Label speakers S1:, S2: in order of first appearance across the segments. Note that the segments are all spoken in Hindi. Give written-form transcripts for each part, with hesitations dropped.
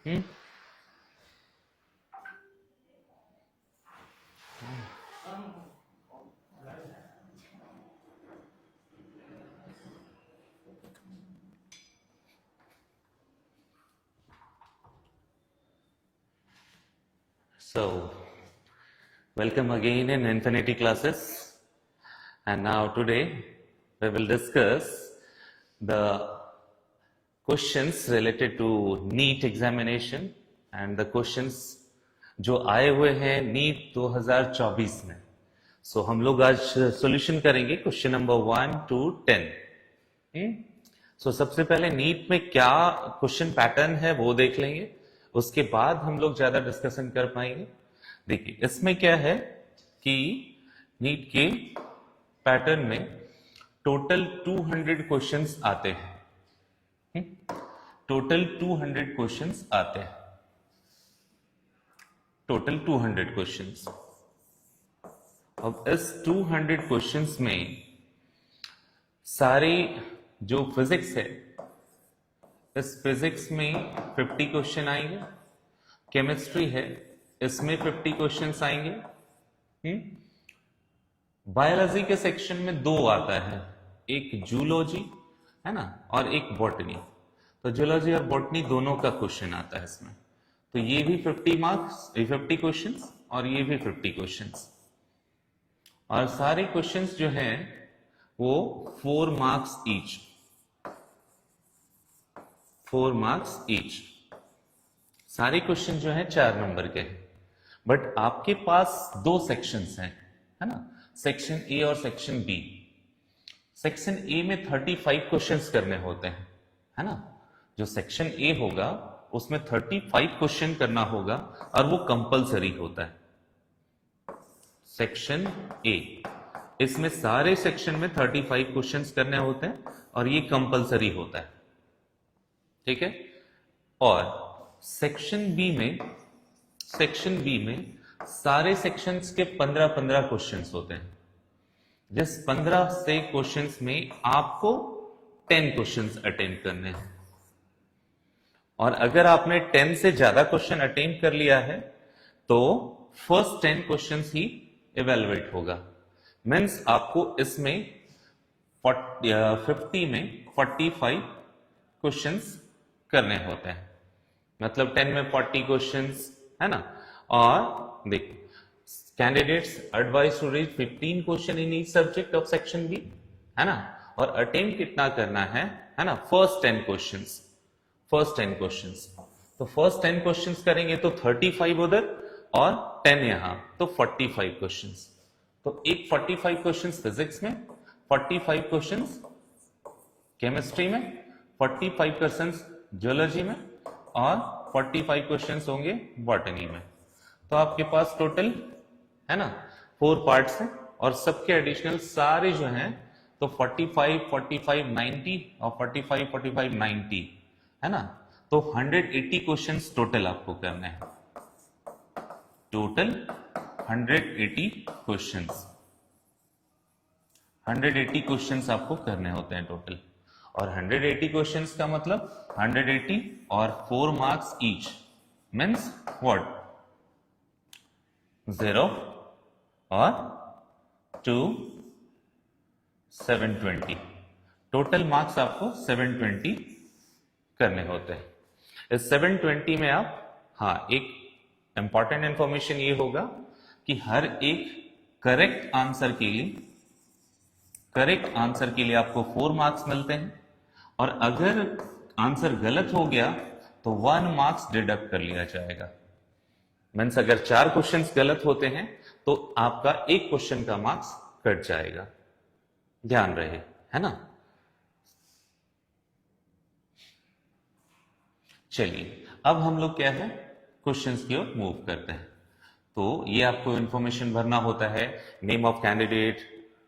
S1: Hmm So, welcome again in Infinity classes. And now today we will discuss the questions related to NEET examination and the questions जो आए हुए हैं नीट 2024 में. So हम लोग आज सॉल्यूशन करेंगे क्वेश्चन नंबर 1 to 10. सो सबसे पहले नीट में क्या क्वेश्चन पैटर्न है वो देख लेंगे, उसके बाद हम लोग ज्यादा डिस्कशन कर पाएंगे. देखिए इसमें क्या है कि नीट के पैटर्न में टोटल 200 क्वेश्चंस आते हैं. टोटल 200 क्वेश्चंस आते हैं. Total 200 questions. अब इस 200 क्वेश्चंस में सारे जो फिजिक्स है, इस फिजिक्स में 50 क्वेश्चन आएंगे. केमिस्ट्री है, इसमें 50 क्वेश्चंस आएंगे. बायोलॉजी के सेक्शन में दो आता है, एक जूलॉजी है ना और एक बॉटनी. तो जूलॉजी और बॉटनी दोनों का क्वेश्चन आता है इसमें. तो ये भी 50 मार्क्स, 50 क्वेश्चंस और ये भी 50 क्वेश्चंस. और सारे क्वेश्चंस जो हैं वो 4 मार्क्स ईच. 4 marks each. सारे क्वेश्चन जो है 4 नंबर के हैं. बट आपके पास दो सेक्शंस हैं, है ना, सेक्शन ए और सेक्शन बी. सेक्शन ए में 35 क्वेश्चंस करने होते हैं, है ना. जो सेक्शन ए होगा उसमें 35 क्वेश्चन करना होगा और वो कंपलसरी होता है. सेक्शन ए, इसमें सारे सेक्शन में 35 क्वेश्चंस करने होते हैं और ये कंपलसरी होता है. ठीक है. और सेक्शन बी में सारे सेक्शंस के 15-15 क्वेश्चंस होते हैं. जिस 15 से क्वेश्चंस में आपको 10 क्वेश्चंस अटेम्प्ट करने हैं. और अगर आपने 10 से ज्यादा क्वेश्चन अटेम्प्ट कर लिया है तो फर्स्ट 10 क्वेश्चंस ही इवेलुएट होगा. मीन्स आपको इसमें 50 में 45 क्वेश्चंस करने होते हैं. मतलब 10 में 40 क्वेश्चंस, है ना. और देखिए candidates advise to read 15 question in each subject of section B, है ना. और अटेम्प्ट कितना करना है ना, फर्स्ट 10 क्वेश्चंस. तो फर्स्ट 10 क्वेश्चंस करेंगे तो 35 उधर और 10 यहां, तो 45 क्वेश्चंस. तो एक 45 क्वेश्चंस फिजिक्स में, 45 क्वेश्चंस केमिस्ट्री में, 45 क्वेश्चंस जियोलॉजी में और 45 क्वेश्चंस होंगे बॉटनी में. तो आपके पास टोटल, है ना, 4 पार्ट्स हैं और सबके एडिशनल सारे जो हैं तो 45, 45, 90 और 45, 45, 90, है ना. तो 180 क्वेश्चंस टोटल आपको करने हैं. Total 180 questions. 180 क्वेश्चंस आपको करने होते हैं टोटल. और 180 क्वेश्चंस का मतलब 180 और 4 मार्क्स ईच मीन्स व्हाट, 0 और 2, 720. टोटल मार्क्स आपको 720 करने होते हैं. इस 720 में आप, हाँ, एक इंपॉर्टेंट इंफॉर्मेशन ये होगा कि हर एक करेक्ट आंसर के लिए आपको 4 मार्क्स मिलते हैं. और अगर आंसर गलत हो गया तो 1 मार्क्स डिडक्ट कर लिया जाएगा. मीन्स अगर 4 क्वेश्चंस गलत होते हैं तो आपका एक क्वेश्चन का मार्क्स कट जाएगा. ध्यान रहे, है ना. चलिए अब हम लोग क्या है, क्वेश्चंस की ओर मूव करते हैं. तो ये आपको इंफॉर्मेशन भरना होता है, नेम ऑफ कैंडिडेट,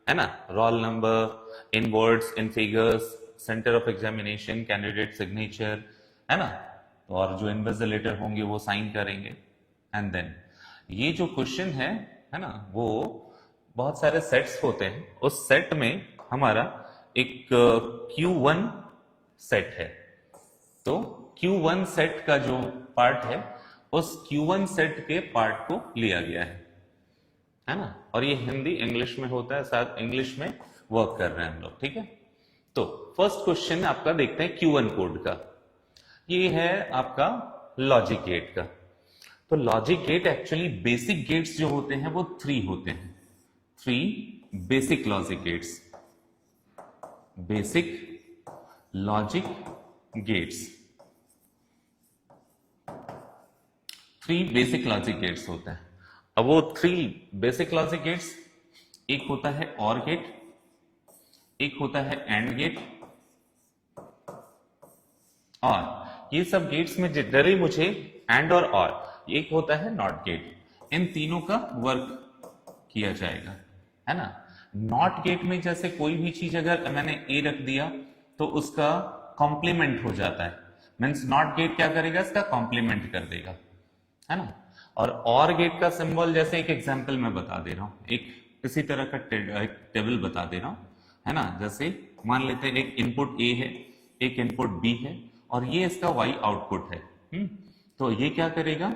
S1: है ना, roll number, in words, in figures, centre of examination, candidate signature, है ना. और जो इन्विजिलेटर होंगे वो साइन करेंगे. एंड देन ये जो क्वेश्चन है ना, वो बहुत सारे सेट्स होते हैं. उस सेट में हमारा एक Q1 सेट है. तो Q1 सेट का जो पार्ट है उस Q1 सेट के पार्ट को लिया गया है ना। और ये हिंदी इंग्लिश में होता है, साथ इंग्लिश में वर्क कर रहे हैं हम लोग, ठीक है। तो फर्स्ट क्वेश्चन आपका देखते हैं Q1 कोड का। ये है आपका लॉजिक गेट का। तो logic gate actually basic gates जो होते हैं वो 3 होते हैं, 3 basic logic gates, basic logic gates, 3 basic logic gates होते हैं। अब वो 3 बेसिक लॉजिक गेट्स, एक होता है और गेट, एक होता है एंड गेट, और ये सब गेट्स में जनरली मुझे एंड और एक होता है नॉट गेट। इन तीनों का वर्क किया जाएगा, है ना। नॉट गेट में जैसे कोई भी चीज अगर मैंने ए रख दिया तो उसका कॉम्प्लीमेंट हो जाता है, मीन्स नॉट गेट क्या करेगा, इसका कॉम्प्लीमेंट कर देगा, है ना। और गेट का सिंबल जैसे एक एग्जांपल मैं बता दे रहा हूं, एक इसी तरह का टेबल बता दे रहा हूं, है ना। जैसे मान लेते हैं एक इनपुट ए है, एक इनपुट बी है, और ये इसका वाई आउटपुट है। तो ये क्या करेगा,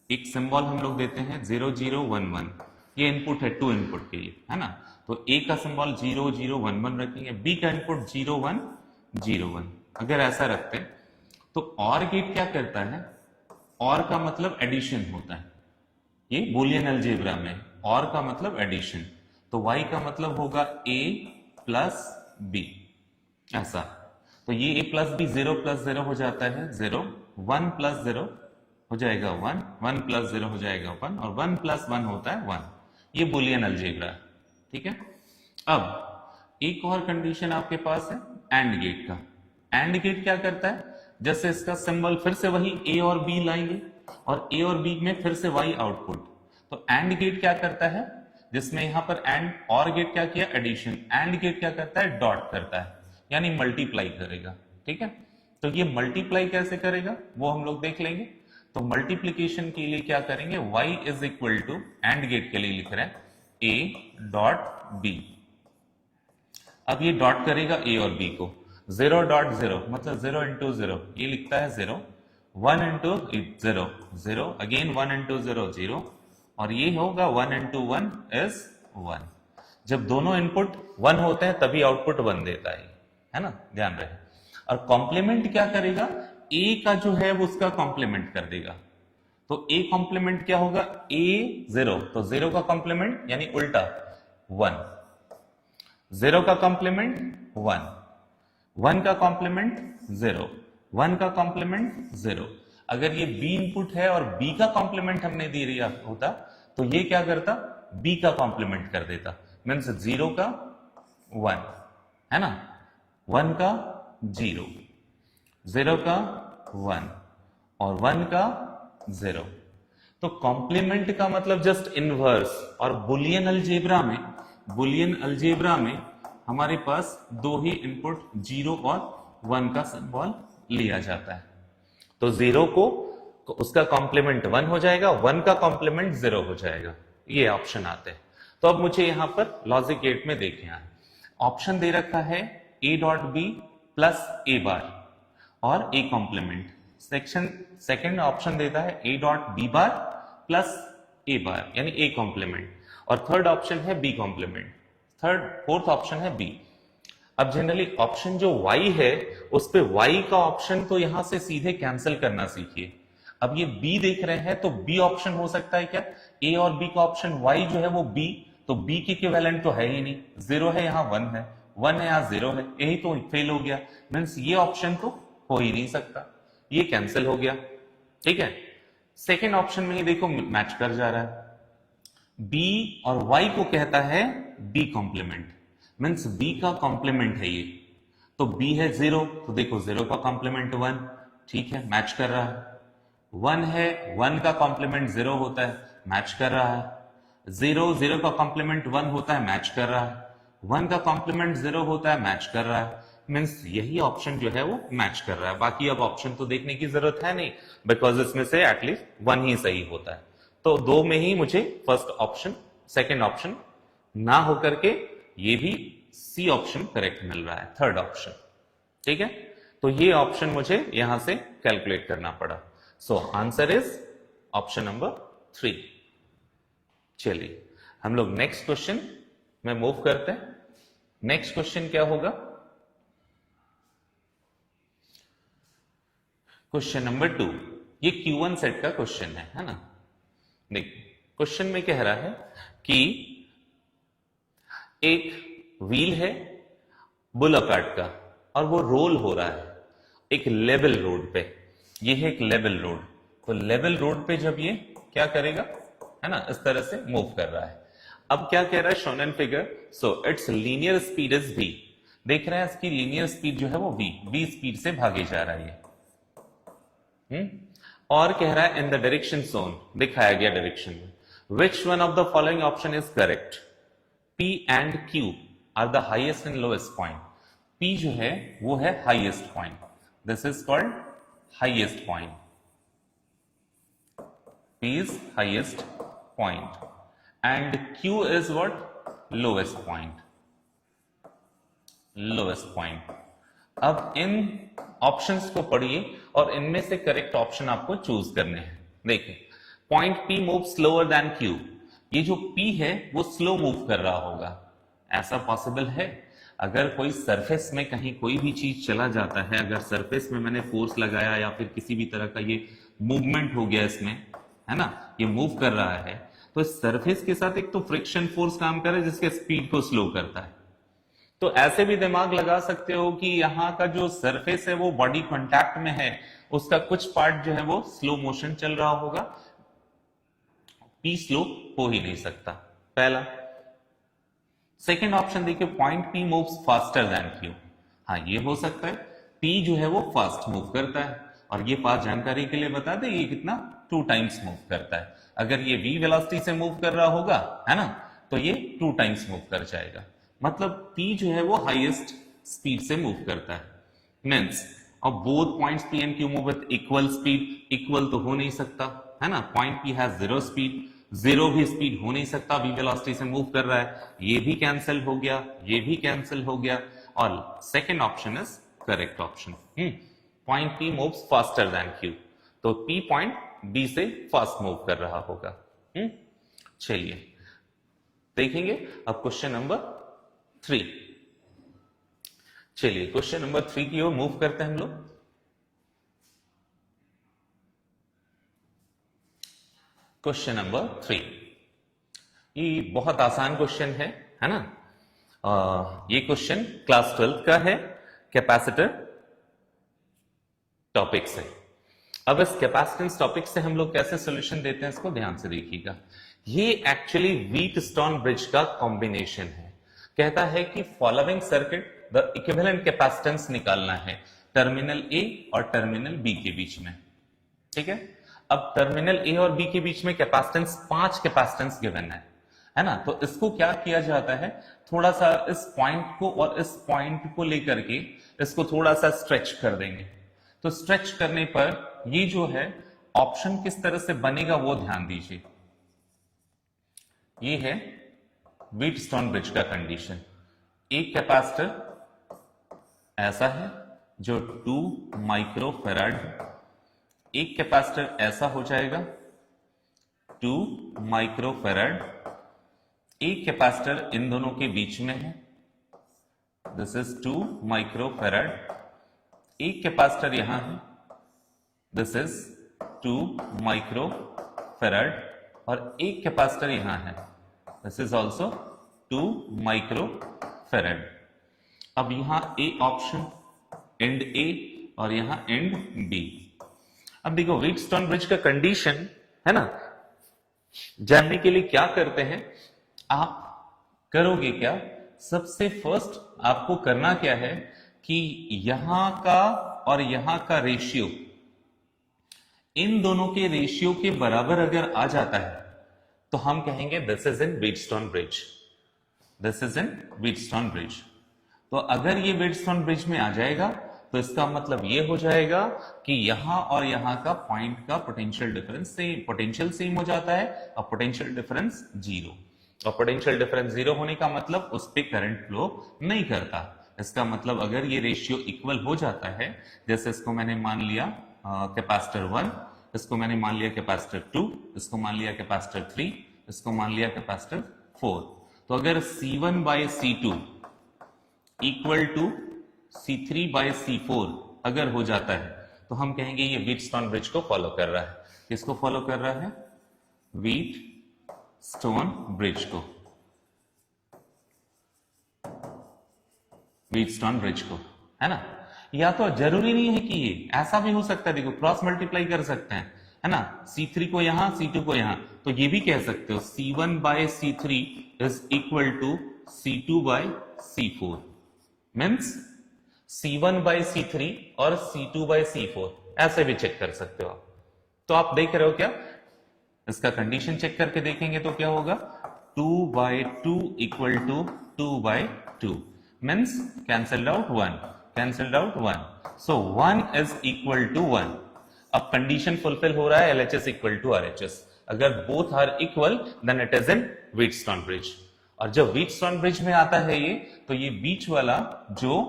S1: एक सिंबल हम लोग देते हैं 0 0 1 1, ये इनपुट है 2 इनपुट के लिए, है ना। तो ए का सिंबल 0 0 1 1 रखेंगे, बी का इनपुट 0 1 0 1। अगर ऐसा रखते हैं तो और गेट क्या करता है, और का मतलब एडिशन होता है, ये बूलियन अलजेब्रा में और का मतलब एडिशन, तो y का मतलब होगा a प्लस बी, ऐसा। तो ये a प्लस बी 0 प्लस 0 हो जाता है 0, 1 प्लस 0 हो जाएगा 1, 1 प्लस 0 हो जाएगा 1, और 1 प्लस 1 होता है 1। ये बूलियन अलजेब्रा है, ठीक है। अब एक और कंडीशन आपके पास है एंड गेट का। एंड गेट क्या करता है, जैसे इसका सिंबल फिर से वही ए और बी लाएंगे, और ए और बी में फिर से वाई आउटपुट। तो एंड गेट क्या करता है, जिसमें यहां पर एंड और गेट क्या किया, एडिशन। एंड गेट क्या करता है, डॉट करता है, यानी मल्टीप्लाई करेगा, ठीक है। तो ये मल्टीप्लाई कैसे करेगा वो हम लोग देख लेंगे। तो मल्टीप्लीकेशन के लिए क्या करेंगे, y is equal to, and gate के लिए लिख रहे हैं a डॉट b। अब ये डॉट करेगा a और b को, 0 डॉट 0 मतलब 0 इंटू 0, ये लिखता है 0, 1 इंटू 0 0, अगेन 1 इंटू 0 0, और ये होगा 1 इंटू 1 इज 1। जब दोनों इनपुट 1 होते हैं तभी आउटपुट 1 देता है ना, ध्यान रहे। और कॉम्प्लीमेंट क्या करेगा, a का जो है वो उसका कॉम्प्लीमेंट कर देगा। तो a कॉम्प्लीमेंट क्या होगा, a 0, तो 0 का कॉम्प्लीमेंट यानी उल्टा 1, 0 का कॉम्प्लीमेंट 1, 1 का कॉम्प्लीमेंट 0, 1 का कॉम्प्लीमेंट 0। अगर ये b इनपुट है और b का कॉम्प्लीमेंट हमने दे दिया होता तो ये क्या करता, b का कॉम्प्लीमेंट कर देता, मीन्स 0 का 1, है ना, 1 का 0, 0 का 1, और 1 का 0। तो कॉम्प्लीमेंट का मतलब जस्ट इनवर्स। और बुलियन अलजेब्रा में हमारे पास दो ही इनपुट 0 और 1 का सिंबल लिया जाता है। तो 0 को उसका कॉम्प्लीमेंट 1 हो जाएगा, 1 का कॉम्प्लीमेंट 0 हो जाएगा, ये ऑप्शन आते हैं। तो अब मुझे यहां पर लॉजिक गेट में देखें, ऑप्शन दे रखा है a dot B plus A bar और a कॉम्प्लीमेंट। सेकंड ऑप्शन देता है a dot B bar plus A bar यानी a कॉम्प्लीमेंट, और थर्ड ऑप्शन है b कॉम्प्लीमेंट, फोर्थ ऑप्शन है b। अब जनरली ऑप्शन जो y है उस पे y का ऑप्शन तो यहां से सीधे कैंसिल करना सीखिए। अब ये b देख रहे हैं तो b ऑप्शन हो सकता है क्या, a और b का ऑप्शन y जो है वो b, तो b की इक्विवेलेंट तो है ही नहीं, 0 है यहाँ 1 है, 1 है यहाँ 0 है, यही तो फेल हो गया, मीन्स ये ऑप्शन तो हो ही नहीं सकता, ये कैंसिल हो गया, ठीक है। सेकेंड ऑप्शन में ही देखो मैच कर जा रहा है, b और y को कहता है b कॉम्प्लीमेंट, मीन्स b का कॉम्प्लीमेंट है ये, तो b है 0, तो देखो 0 का कॉम्प्लीमेंट 1, ठीक है मैच कर रहा है। 1 है, 1 का कॉम्प्लीमेंट 0 होता है, मैच कर रहा है। 0 का कॉम्प्लीमेंट 1 होता है, मैच कर रहा है। 1 का कॉम्प्लीमेंट 0 होता है, मैच कर रहा है, मीन्स यही ऑप्शन जो है वो मैच कर रहा है। बाकी अब ऑप्शन तो देखने की जरूरत है नहीं, बिकॉज इसमें से एटलीस्ट 1 ही सही होता है। तो 2 में ही मुझे फर्स्ट ऑप्शन, सेकेंड ऑप्शन ना होकर के ये भी सी ऑप्शन करेक्ट मिल रहा है, थर्ड ऑप्शन, ठीक है। तो ये ऑप्शन मुझे यहां से कैलकुलेट करना पड़ा। So answer is option number 3। चलिए हम लोग नेक्स्ट क्वेश्चन में मूव करते हैं। नेक्स्ट क्वेश्चन क्या होगा? Question number 2। ये Q1 सेट का क्वेश्चन है ना। देखिए क्वेश्चन में कह रहा है कि एक व्हील है बुलाकार्ट का और वो रोल हो रहा है एक लेवल रोड पे। ये है एक लेवल रोड। तो लेवल रोड पे जब ये क्या करेगा, है ना, इस तरह से मूव कर रहा है। अब क्या कह रहा है shown in figure, so it's linear speed is v। देख रहे हैं इसकी लीनियर स्पीड जो है वो v स्पीड से भागे जा रहा है ये। और कह रहा है इन द डायरेक्शन जोन, दिखाया गया डायरेक्शन में, which one of the following option is correct? P and Q are the highest and lowest point. P जो है वो है highest point, this is called highest point. P is highest point and Q is what? Lowest point. Lowest point. अब इन ऑप्शंस को पढ़िए और इनमें से करेक्ट ऑप्शन आपको चूज करने हैं। देखिए point P move slower then Q। ये जो P है वो स्लो मूव कर रहा होगा, ऐसा पॉसिबल है? अगर कोई सरफेस में कहीं कोई भी चीज चला जाता है, अगर सरफेस में मैंने फोर्स लगाया या फिर किसी भी तरह का ये मूवमेंट हो गया इसमें, है ना, ये मूव कर रहा है, तो इस सरफेस के साथ एक तो फ्रिक्शन फोर्स काम कर रहा है जिसके स्पीड को स्लो करता है। तो ऐसे भी दिमाग लगा सकते हो कि यहाँ का जो सरफेस है वो बॉडी कांटेक्ट में है, उसका कुछ पार्ट जो है वो स्लो मोशन चल रहा होगा। P स्लो हो ही नहीं सकता, पहला। सेकेंड ऑप्शन देखिए point P moves faster than Q। हाँ ये हो सकता है, P जो है वो फास्ट मूव करता है और ये पास जानकारी के लिए बता दे ये कितना 2 टाइम्स मूव करता है। अगर ये v वेलोसिटी से मूव कर रहा होगा, है ना, तो ये 2 टाइम्स मूव कर जाएगा। मतलब P जो है वो हाईएस्ट स्पीड से मूव करता है। मींस और both points P and Q move with equal speed. Equal तो हो नहीं सकता, है ना, पॉइंट P हैज 0 स्पीड, 0 भी स्पीड हो नहीं सकता, v वेलोसिटी से मूव कर रहा है। ये भी कैंसिल हो गया, ये भी कैंसिल हो गया और second option is correct option. Point P moves faster than Q, तो P पॉइंट B से फास्ट मूव कर रहा होगा। चलिए देखेंगे अब क्वेश्चन नंबर 3। चलिए क्वेश्चन नंबर 3 की ओर मूव करते हैं हम लोग। क्वेश्चन नंबर 3 ये बहुत आसान क्वेश्चन है ना। ये क्वेश्चन क्लास 12 का है, कैपेसिटर टॉपिक से। अब इस कैपेसिटेंस टॉपिक से हम लोग कैसे सॉल्यूशन देते हैं इसको ध्यान से देखिएगा। ये एक्चुअली व्हीटस्टोन ब्रिज का कॉम्बिनेशन है। कहता है कि following circuit the equivalent capacitance निकालना है टर्मिनल ए और टर्मिनल बी के बीच में। ठीक है, अब टर्मिनल ए और बी के बीच में कैपेसिटेंस 5 कैपेसिटेंस गिवन है ना। तो इसको क्या किया जाता है, थोड़ा सा इस पॉइंट को और इस पॉइंट को लेकर के इसको थोड़ा सा स्ट्रेच कर देंगे। तो स्ट्रेच करने पर ये जो है ऑप्शन किस तरह से बनेगा वो ध्यान दीजिए। ये है व्हीटस्टोन ब्रिज का कंडीशन। एक कैपेसिटर ऐसा है जो 2 माइक्रोफैराड, एक कैपेसिटर ऐसा हो जाएगा 2 माइक्रोफैराड, एक कैपेसिटर इन दोनों के बीच में है, दिस इज 2 माइक्रोफैराड, एक कैपेसिटर यहां है, दिस इज 2 माइक्रोफैराड और एक कैपेसिटर यहां है, दिस इज ऑल्सो 2 माइक्रोफैराड। अब यहां ए ऑप्शन एंड ए और यहां एंड बी। अब देखो व्हीटस्टोन ब्रिज का कंडीशन है ना, जानने के लिए क्या करते हैं, आप करोगे क्या, सबसे फर्स्ट आपको करना क्या है कि यहां का और यहां का रेशियो, इन दोनों के रेशियो के बराबर अगर आ जाता है तो हम कहेंगे this is in Wheatstone bridge, this is in Wheatstone bridge. तो अगर ये व्हीटस्टोन ब्रिज में आ जाएगा तो इसका मतलब ये हो जाएगा कि यहां और यहां का पॉइंट का पोटेंशियल डिफरेंस से पोटेंशियल सेम हो जाता है और पोटेंशियल डिफरेंस 0। और पोटेंशियल डिफरेंस 0 होने का मतलब उस पर करंट फ्लो नहीं करता। इसका मतलब अगर ये रेशियो इक्वल हो जाता है, जैसे इसको मैंने मान लिया कैपेसिटर 1, इसको मैंने मान लिया कैपेसिटर 2, इसको मान लिया कैपेसिटर 3, इसको मान लिया कैपेसिटर 4, तो अगर C1 bye C2 equal to C3 bye C4 अगर हो जाता है, तो हम कहेंगे ये व्हीटस्टोन ब्रिज को फॉलो कर रहा है। किसको फॉलो कर रहा है? व्हीटस्टोन ब्रिज को, व्हीटस्टोन ब्रिज को, है ना। या तो जरूरी नहीं है कि ये ऐसा भी हो सकता है, देखो क्रॉस मल्टीप्लाई कर सकते हैं, है ना। C3 को यहां, C2 को यहां, तो ये भी कह सकते हो C1 by C3 is equal to C2 by C4, means C1 by C3 और C2 बाय C4, ऐसे भी चेक कर सकते हो आप। तो आप देख रहे हो क्या, इसका कंडीशन चेक करके देखेंगे तो क्या होगा, 2 by 2 equal to 2 by 2, means cancelled out 1, cancelled out 1, so 1 is equal to 1। अब कंडीशन फुलफिल हो रहा है, LHS इक्वल टू RHS। अगर both are equal then it is in Wheatstone bridge. और जब व्हीटस्टोन ब्रिज में आता है ये, तो ये बीच वाला जो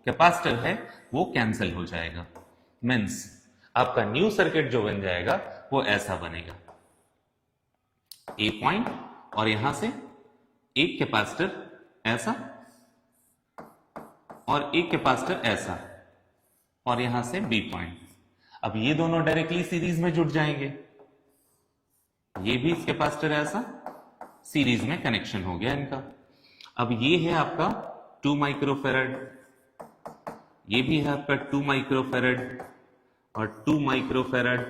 S1: कैपेसिटर है वो कैंसिल हो जाएगा, मीन्स आपका न्यू सर्किट जो बन जाएगा वो ऐसा बनेगा, ए पॉइंट और यहां से एक कैपेसिटर ऐसा और एक कैपेसिटर ऐसा और यहां से बी पॉइंट। अब ये दोनों डायरेक्टली सीरीज में जुड़ जाएंगे, ये भी कैपेसिटर ऐसा सीरीज में कनेक्शन हो गया इनका। अब ये है आपका 2 माइक्रोफेरेड, ये भी है आपका 2 माइक्रोफेरेड और 2 माइक्रोफेरेड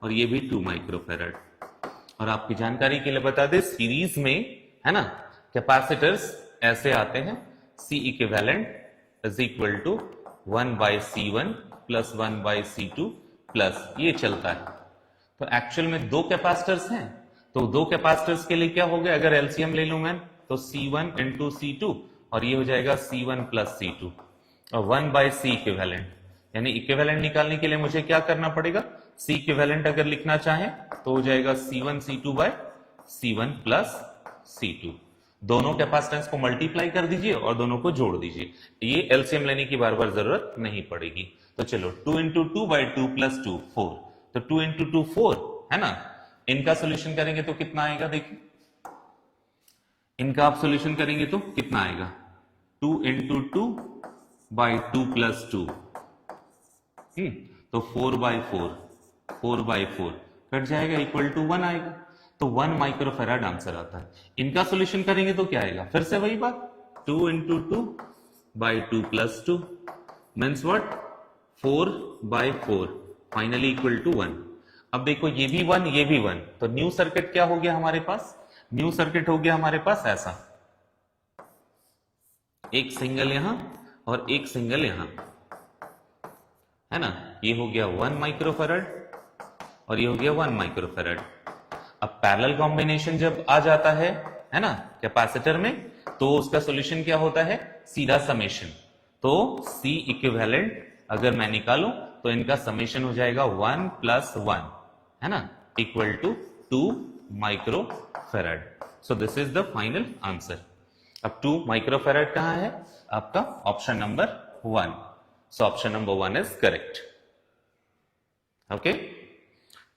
S1: और ये भी 2 माइक्रोफेरेड। और आपकी जानकारी के लिए बता दें, सीरीज में, है ना, कैपेसिटर्स ऐसे आते हैं, C equivalent is equal to 1 by C1 plus 1 by C2 plus ये चलता है। तो एक्चुअल में दो कैपेसिटर्स हैं, तो दो कैपेसिटर्स के लिए क्या हो गया, अगर एलसीएम ले लूं मैं, तो C1 इंटू C2 और ये हो जाएगा C1 प्लस C2 और 1 बाय C इक्विवेलेंट। यानी इक्विवेलेंट निकालने के लिए मुझे क्या करना पड़ेगा, C इक्विवेलेंट अगर लिखना चाहें तो हो जाएगा C1 C2 bye C1 plus C2। दोनों कैपेसिटेंस को मल्टीप्लाई कर दीजिए और दोनों को जोड़ दीजिए, ये एलसीएम लेने की बार बार जरूरत नहीं पड़ेगी। तो चलो 2 इंटू 2 बाई 2 प्लस 2 4, तो 2 इंटू 2 4 है ना। इनका सोल्यूशन करेंगे तो कितना आएगा, देखिए इनका आप सोल्यूशन करेंगे तो कितना आएगा, 2 इंटू 2 बाई 2 प्लस 2, तो 4 बाई 4, 4 बाई 4 कट जाएगा, इक्वल टू 1 आएगा, तो 1 माइक्रोफेराड आंसर आता है। इनका सोल्यूशन करेंगे तो क्या आएगा, फिर से वही बात, 2 into 2 by 2 plus 2 means what, 4 by 4 finally equal to 1। अब देखो ये भी 1 ये भी 1, तो न्यू सर्किट क्या हो गया हमारे पास, न्यू सर्किट हो गया हमारे पास ऐसा, एक सिंगल यहां और एक सिंगल यहां, है ना। ये हो गया 1 माइक्रोफेराड और ये हो गया 1 माइक्रोफेराड। अब पैरेलल कॉम्बिनेशन जब आ जाता है ना कैपेसिटर में, तो उसका सॉल्यूशन क्या होता है, सीधा समेशन। तो C इक्विवेलेंट अगर मैं निकालूं तो इनका समेशन हो जाएगा 1 प्लस 1, है ना, equal to 2 microfarad. So this is the final answer. अब 2 माइक्रोफेराड कहां है, आपका option number 1। So option number 1 is correct. Okay,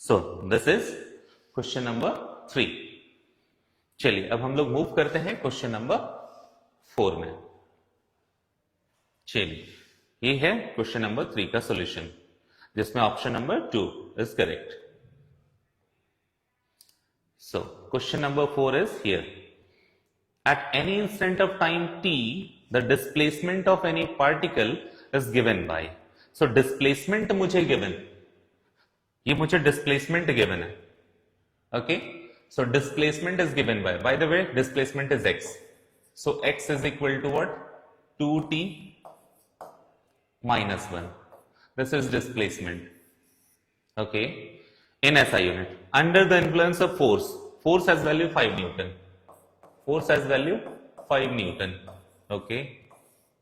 S1: so this is question number 3। चलिए अब हम लोग मूव करते हैं क्वेश्चन नंबर 4 में। चलिए ये है क्वेश्चन नंबर 3 का सॉल्यूशन, जिसमें option number 2 is correct. So question number 4 is here, at any instant of time t the displacement of any particle is given by। so displacement मुझे given, ये मुझे displacement given है, okay, so displacement is given by the way displacement is x, so x is equal to what, 2t minus 1, this is displacement, okay, in SI unit under the influence of force has value 5 Newton, force has value 5 newton, okay,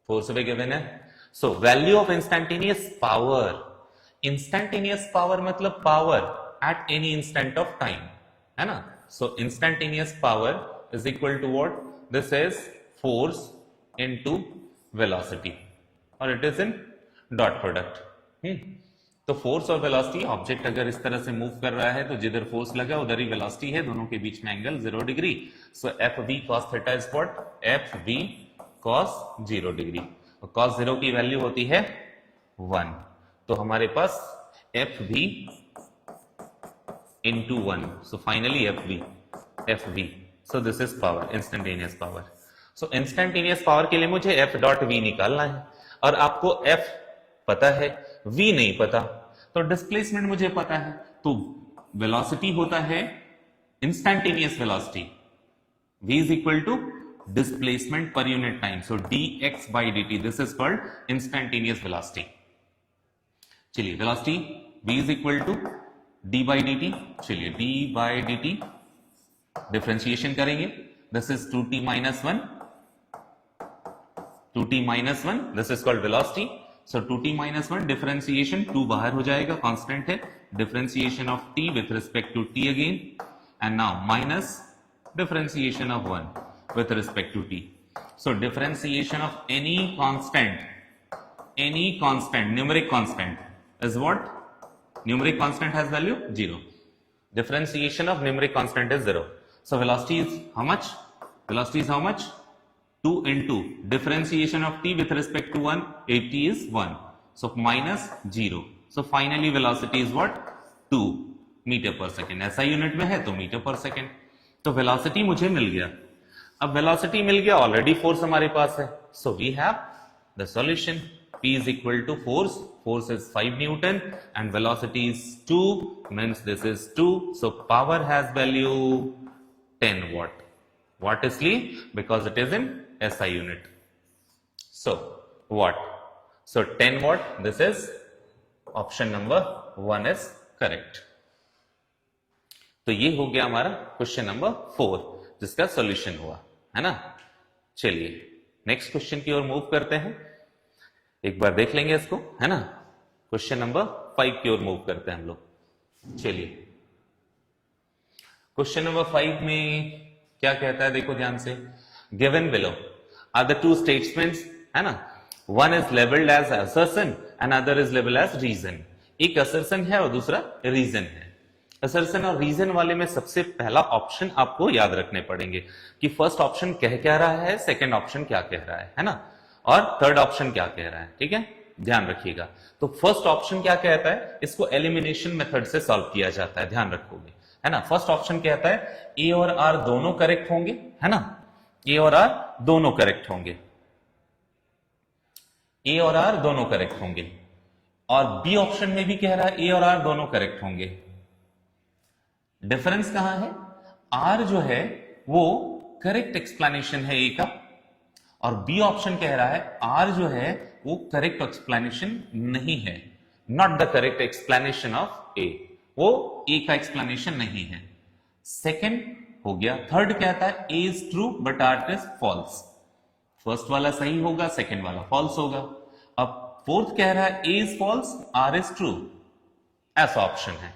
S1: force भी गिवन है। So value of instantaneous power, instantaneous power मतलब power at any instant of time, है ना। So instantaneous power is equal to what, this is force into velocity और it is in dot product. तो फोर्स और वेलोसिटी, ऑब्जेक्ट अगर इस तरह से मूव कर रहा है तो जिधर फोर्स लगा उधर ही वेलोसिटी है, दोनों के बीच में angle 0 degree. So F V cos theta is what? F V cos 0 degree. और कॉस 0 की वैल्यू होती है 1। तो हमारे पास F V into 1. So finally FV. So this is power, instantaneous power. So instantaneous power के लिए मुझे F dot V निकालना है और आपको F पता है, V नहीं पता। तो डिस्प्लेसमेंट मुझे पता है, तो वेलोसिटी होता है instantaneous velocity, V is equal to displacement per unit time. So dx by dt, this is called instantaneous velocity. चलिए velocity V is equal to d by dt, चलिए d by dt डिफरेंशिएशन करेंगे, this is 2t minus 1, 2t minus 1, this is called velocity. So 2t minus 1 differentiation, 2 बाहर हो जाएगा, कांस्टेंट है, differentiation of t with respect to t again, and now minus differentiation of 1 with respect to t। So differentiation of any constant numeric constant is what? Numeric constant has value 0. Differentiation of numeric constant is 0. So velocity is how much? Velocity is how much? 2 into differentiation of t with respect to 1, at is 1. So minus 0. So finally velocity is what? 2 meter per second. SI unit में है तो meter per second. तो velocity मुझे मिल गया। अब velocity मिल गया, already force हमारे पास है. So we have the solution. P is equal to force is 5 Newton and velocity is 2, means this is 2. So power has value 10 watt. What is Lee? Because it is in SI unit. So watt. So 10 watt, this is option number 1 is correct. तो ये हो गया हमारा क्वेश्चन नंबर 4 जिसका सॉल्यूशन हुआ, है ना। चलिए नेक्स्ट क्वेश्चन की ओर मूव करते हैं, एक बार देख लेंगे इसको, है ना। क्वेश्चन नंबर 5 की ओर मूव करते हैं हम लोग। चलिए क्वेश्चन नंबर 5 में क्या कहता है, देखो ध्यान से। Given below are the two statements, है ना। One is labelled as assertion and other is labelled as reason. एक असर्शन है और दूसरा रीजन है। असर्शन और रीजन वाले में सबसे पहला ऑप्शन आपको याद रखने पड़ेंगे कि फर्स्ट ऑप्शन कह क्या रहा है, सेकंड ऑप्शन क्या कह रहा है ना, और थर्ड ऑप्शन क्या कह रहा है, ठीक है, ध्यान रखिएगा। तो फर्स्ट ऑप्शन क्या कहता है, इसको एलिमिनेशन मेथड से सॉल्व किया जाता है, ध्यान रखोगे, है ना। फर्स्ट ऑप्शन कहता है ए और आर दोनों करेक्ट होंगे, है ना, ए और आर दोनों करेक्ट होंगे, ए और आर दोनों करेक्ट होंगे। और बी ऑप्शन में भी कह रहा है ए और आर दोनों करेक्ट होंगे। डिफरेंस कहां है, आर जो है वो करेक्ट एक्सप्लेनेशन है ए का, और बी ऑप्शन कह रहा है आर जो है वो करेक्ट एक्सप्लेनेशन नहीं है, not the correct explanation of A, वो ए का एक्सप्लेनेशन नहीं है। सेकंड हो गया। थर्ड कहता है A is true but R is false. First वाला सही होगा, सेकंड वाला फॉल्स होगा। अब फोर्थ कह रहा है A is false, R is true, ऐसा ऑप्शन है।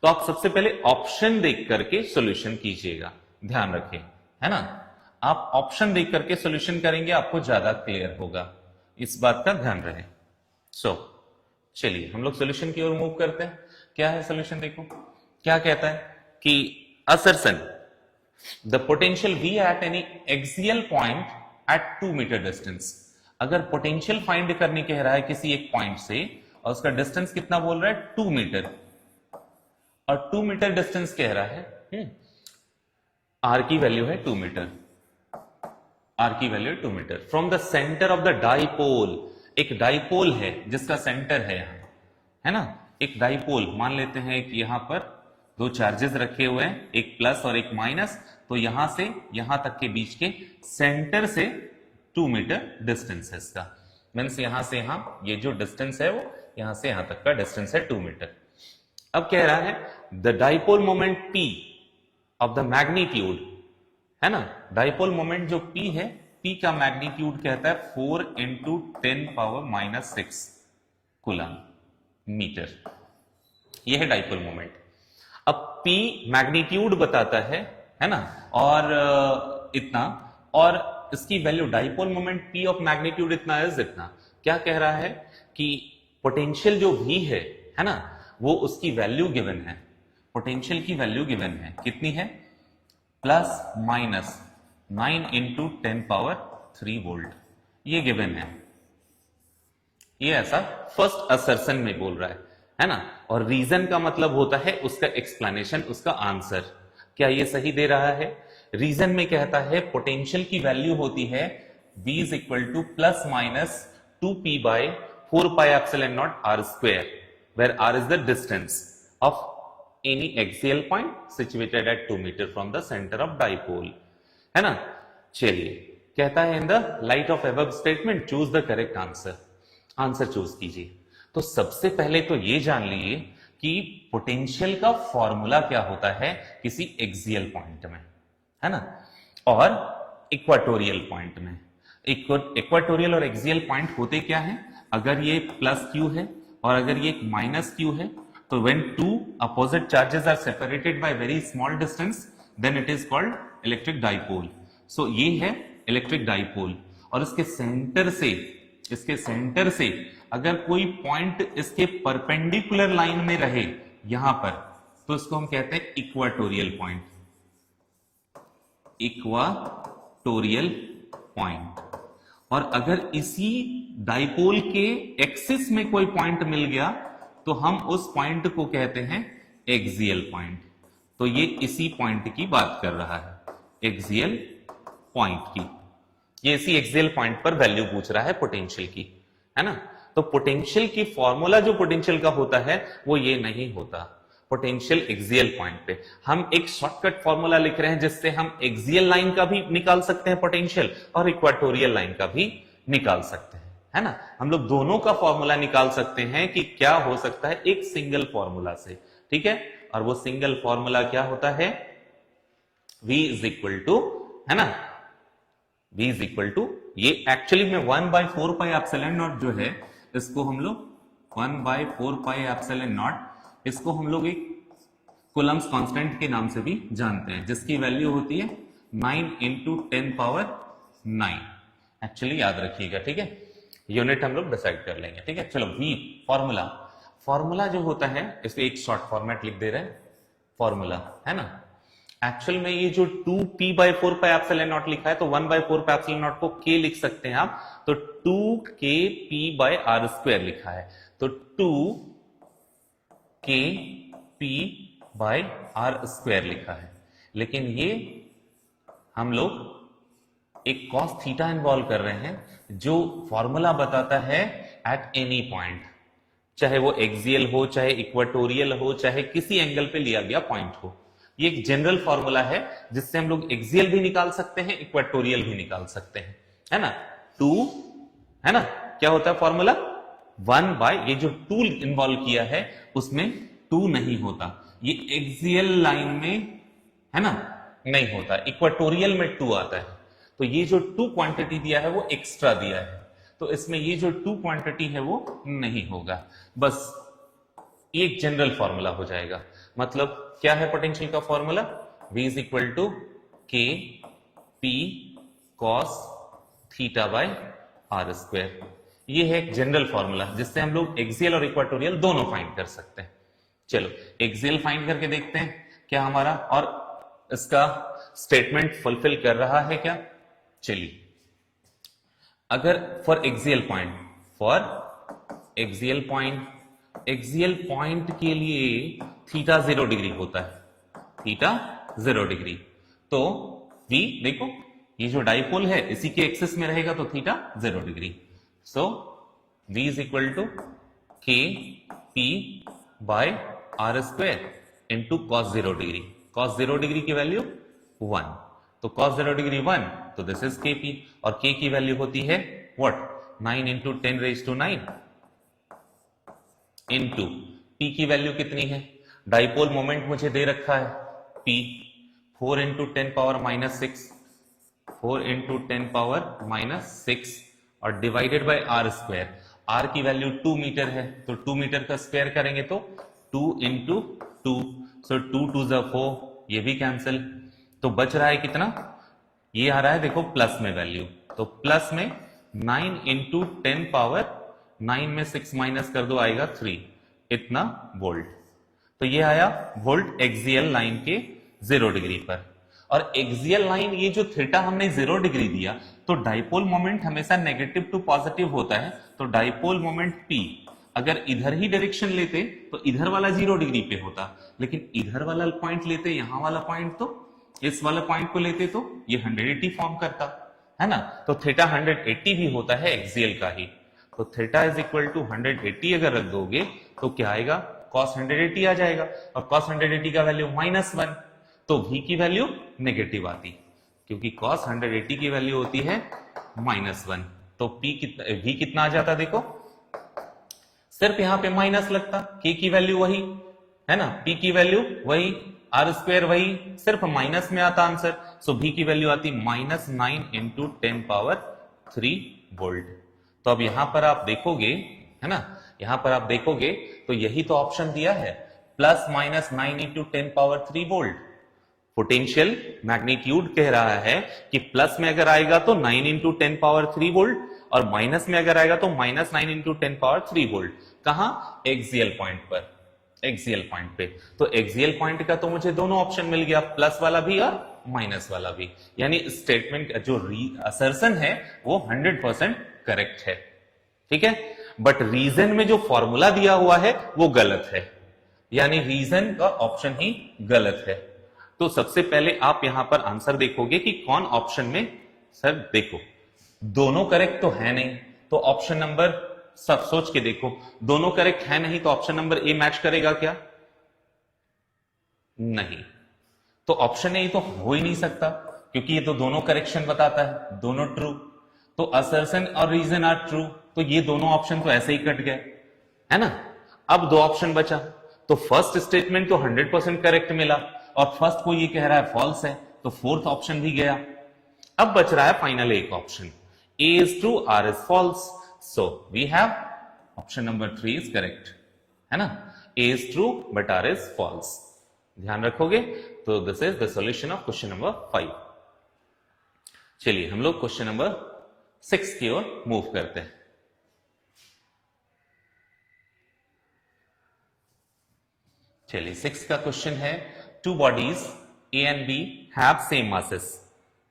S1: तो आप सबसे पहले ऑप्शन देख करके सॉल्यूशन कीजिएगा, ध्यान रखें, है ना। आप ऑप्शन देख करके सॉल्यूशन करेंगे, आपको ज्यादा क्लियर होगा, इस बात का ध्यान रहे। सो चलिए हम लोग सॉल्यूशन की ओर मूव करते हैं। क्या है सॉल्यूशन, देखो क्या कहता है कि assertion the potential V at any axial point at 2 metre distance. अगर पोटेंशियल फाइंड करने कह रहा है किसी एक पॉइंट से और उसका डिस्टेंस कितना बोल रहा है, 2 मीटर, और 2 मीटर डिस्टेंस कह रहा है, आर की वैल्यू है 2 मीटर, आर की value 2 metre from the centre of the dipole. एक डाइपोल है जिसका सेंटर है यहां, है ना। एक डाइपोल मान लेते हैं, एक यहां पर दो चार्जेस रखे हुए हैं, एक प्लस और एक माइनस, तो यहां से यहां तक के बीच के सेंटर से 2 मीटर डिस्टेंस है इसका, मीन्स यहां से यहां ये जो डिस्टेंस है वो यहां से यहां तक का डिस्टेंस है 2 मीटर। अब कह रहा है the dipole moment P of the magnitude, है ना। डाइपोल मोमेंट जो P है, P का मैग्नीट्यूड कहता है 4 इंटू 10⁻⁻⁶ कूलम मीटर, यह है डाइपोल मोमेंट। अब P मैग्नीट्यूड बताता है ना, और इतना, और इसकी value dipole moment P of magnitude इतना इज इतना, क्या कह रहा है कि पोटेंशियल जो V है ना, वो उसकी वैल्यू गिवन है, पोटेंशियल की वैल्यू गिवन है, कितनी है, plus minus 9 into 10 power 3 volt, ये गिवन है। ये ऐसा फर्स्ट असर्शन में बोल रहा है ना, और रीजन का मतलब होता है उसका एक्सप्लेनेशन, उसका आंसर। क्या ये सही दे रहा है? रीजन में कहता है पोटेंशियल की वैल्यू होती है V is equal to plus minus 2p by 4 pi epsilon naught r square, where r is the distance of any axial point situated at 2 metre from the centre of dipole, है ना। चलिए, कहता है in the light of above statement choose the correct answer, answer choose कीजिए। तो सबसे पहले तो ये जान लीजिए कि पोटेंशियल का फॉर्मूला क्या होता है किसी एक्सियल पॉइंट में, है ना, और इक्वाटोरियल पॉइंट में। इक्वाटोरियल और एक्सियल पॉइंट होते क्या है, अगर ये प्लस क्यू है और अगर ये माइनस क्यू है, तो when two opposite charges are separated by very small distance then it is called electric dipole. So ये है इलेक्ट्रिक डाइपोल, और इसके सेंटर से अगर कोई पॉइंट इसके परपेंडिकुलर लाइन में रहे यहां पर, तो इसको हम कहते हैं इक्वाटोरियल पॉइंट, इक्वाटोरियल पॉइंट। और अगर इसी डाइपोल के एक्सिस में कोई पॉइंट मिल गया तो हम उस पॉइंट को कहते हैं एक्सियल पॉइंट। तो ये इसी पॉइंट की बात कर रहा है, एक्सियल पॉइंट की। ये इसी एक्सियल पॉइंट पर वैल्यू पूछ रहा है पोटेंशियल की, है ना। तो पोटेंशियल की फॉर्मूला जो पोटेंशियल का होता है वो ये नहीं होता। पोटेंशियल एक्सियल पॉइंट पे हम एक शॉर्टकट फॉर्मूला लिख रहे हैं जिससे हम एक्सियल लाइन का भी निकाल सकते हैं पोटेंशियल और इक्वाटोरियल लाइन का भी निकाल सकते हैं, है ना। हम लोग दोनों का फॉर्मूला निकाल सकते हैं कि क्या हो सकता है एक सिंगल फॉर्मूला से, ठीक है। और वो सिंगल फॉर्मूला क्या होता है, V इज इक्वल टू, है ना, V इज इक्वल टू, ये एक्चुअली में 1/4 पाई एप्सिलॉन नॉट जो है, इसको हम लोग 1/4 पाई एप्सिलॉन नॉट, इसको हम लोग एक कूलम्स कांस्टेंट के नाम से भी जानते हैं, जिसकी वैल्यू होती है 9 इंटू 10 पावर 9। एक्चुअली याद रखिएगा, ठीक है, यूनिट हम लोग डिसाइड कर लेंगे, ठीक है। चलो, V फॉर्मूला, फॉर्मूला जो होता है इसमें एक शॉर्ट फॉर्मेट लिख दे रहे हैं फॉर्मूला, है ना। एक्चुअल में ये जो 2p/4 पाई एप्सिलॉन नॉट लिखा है, तो 1/4 पाई एप्सिलॉन नॉट को k लिख सकते हैं आप, तो 2kp/r² लिखा है, तो 2kp/r² लिखा है। लेकिन ये हम लोग एक cos थीटा इन्वॉल्व कर रहे हैं, जो फॉर्मूला बताता है एट एनी पॉइंट, चाहे वो एक्सियल हो, चाहे इक्वाटोरियल हो, चाहे किसी एंगल पे लिया गया पॉइंट हो। ये एक जनरल फॉर्मूला है जिससे हम लोग एक्सियल भी निकाल सकते हैं, इक्वाटोरियल भी निकाल सकते हैं, है ना। 2, है ना, क्या होता है फॉर्मूला 1/ ये जो 2 इन्वॉल्व किया है उसमें 2 नहीं होता, ये एक्सियल लाइन में, है ना, नहीं होता, इक्वाटोरियल में 2 आता है। तो ये जो 2 क्वांटिटी दिया है वो एक्स्ट्रा दिया है, तो इसमें ये जो 2 क्वांटिटी है वो नहीं होगा। बस एक जनरल फॉर्मूला हो जाएगा। मतलब क्या है पोटेंशियल का formula, V is equal to k p cos θ/r²। ये है एक जनरल फॉर्मूला जिससे हम लोग एक्सियल और इक्वाटोरियल दोनों फाइंड कर सकते हैं। चलो, एक्सियल फाइंड करके देखते हैं क्या हमारा, और इसका स्टेटमेंट फुलफिल कर रहा है क्या। चलिए, अगर फॉर एक्सियल पॉइंट के लिए थीटा 0 डिग्री होता है, थीटा 0 डिग्री, तो V देखो, ये जो डाइपोल है इसी के एक्सिस में रहेगा तो theta 0 degree. So V is equal to kp/r² into cos 0 degree. cos 0 degree की वैल्यू 1, तो cos 0 डिग्री 1, तो दिस इज kp, और k की वैल्यू होती है व्हाट, 9 इंटू 10⁻⁹ इंटू p की वैल्यू कितनी है, डाइपोल मोमेंट मुझे दे रखा है p, 4 into 10 power -6, 4 into 10 power -6 और डिवाइडेड बाय r²। r की वैल्यू 2 मीटर है, तो 2 मीटर का स्क्वायर करेंगे तो 2 इंटू 2, सो 2 2 4, ये भी कैंसिल, तो बच रहा है कितना ये आ रहा है देखो प्लस में वैल्यू, तो प्लस में 9 इंटू 10 पावर 9 में 6 माइनस कर दो, आएगा 3, इतना वोल्ट। तो ये आया वोल्ट एक्सियल लाइन के 0 डिग्री पर। और एक्सियल लाइन ये जो थीटा हमने 0 डिग्री दिया, तो डाइपोल मोमेंट हमेशा नेगेटिव टू पॉजिटिव होता है, तो डाइपोल मोमेंट P अगर इधर ही डायरेक्शन लेते तो इधर वाला 0 डिग्री पे होता, लेकिन इधर वाला पॉइंट लेते, यहां वाला पॉइंट, तो इस वाला पॉइंट को लेते तो ये 180 फॉर्म करता है ना। तो थीटा 180 भी होता है एक्सियल का ही, तो थीटा इज इक्वल टू 180 अगर रख दोगे तो क्या आएगा, cos 180 आ जाएगा, और cos 180 का वैल्यू -1, तो v की वैल्यू नेगेटिव आती, क्योंकि cos 180 की वैल्यू होती है -1, तो v कितना आ जाता, देखो सिर्फ यहां पे माइनस लगता, k की वैल्यू वही है ना, p की वैल्यू वही, आर स्क्वायर वही, सिर्फ माइनस में आता आंसर, सो v की वैल्यू आती -9 इंटू 10 पावर 3 वोल्ट। तो अब यहां पर आप देखोगे, है ना, यहां पर आप देखोगे तो यही तो ऑप्शन दिया है, +-9 into 10 power 3 volt. Potential magnitude कह रहा है कि प्लस में अगर आएगा तो 9 इंटू 10 पावर 3 वोल्ट, और माइनस में अगर आएगा तो -9 इंटू 10 पावर 3 वोल्ट। कहां, एक्सियल पॉइंट पर, एक्सियल पॉइंट पे। तो एक्सियल पॉइंट का तो मुझे दोनों ऑप्शन मिल गया, प्लस वाला भी और माइनस वाला भी, यानी स्टेटमेंट जो असर्शन है वो 100% करेक्ट है, ठीक है। बट रीजन में जो फॉर्मूला दिया हुआ है वो गलत है, यानी रीजन का ऑप्शन ही गलत है। तो सबसे पहले आप यहां पर आंसर देखोगे कि कौन ऑप्शन में, सर देखो दोनों करेक्ट तो है नहीं, तो ऑप्शन नंबर, सब सोच के देखो, दोनों करेक्ट है नहीं तो ऑप्शन नंबर ए मैच करेगा क्या, नहीं, तो ऑप्शन ए तो हो ही नहीं सकता, क्योंकि ये तो दोनों करेक्शन बताता है, दोनों ट्रू, तो असर्शन और रीजन आर ट्रू, तो ये दोनों ऑप्शन तो ऐसे ही कट गए, है ना। अब दो ऑप्शन बचा, तो फर्स्ट स्टेटमेंट तो 100% करेक्ट मिला, और फर्स्ट को ये कह रहा है फॉल्स है, तो फोर्थ ऑप्शन भी गया। अब बच रहा है फाइनल एक option, A is true, R is false. So we have option number 3 is correct, है ना, A is true but R is false. ध्यान रखोगे, तो this is the solution of question number 5. चलिए हम लोग क्वेश्चन नंबर 6 की ओर मूव करते हैं। चलिए 6 का क्वेश्चन है, two bodies A and B have same masses.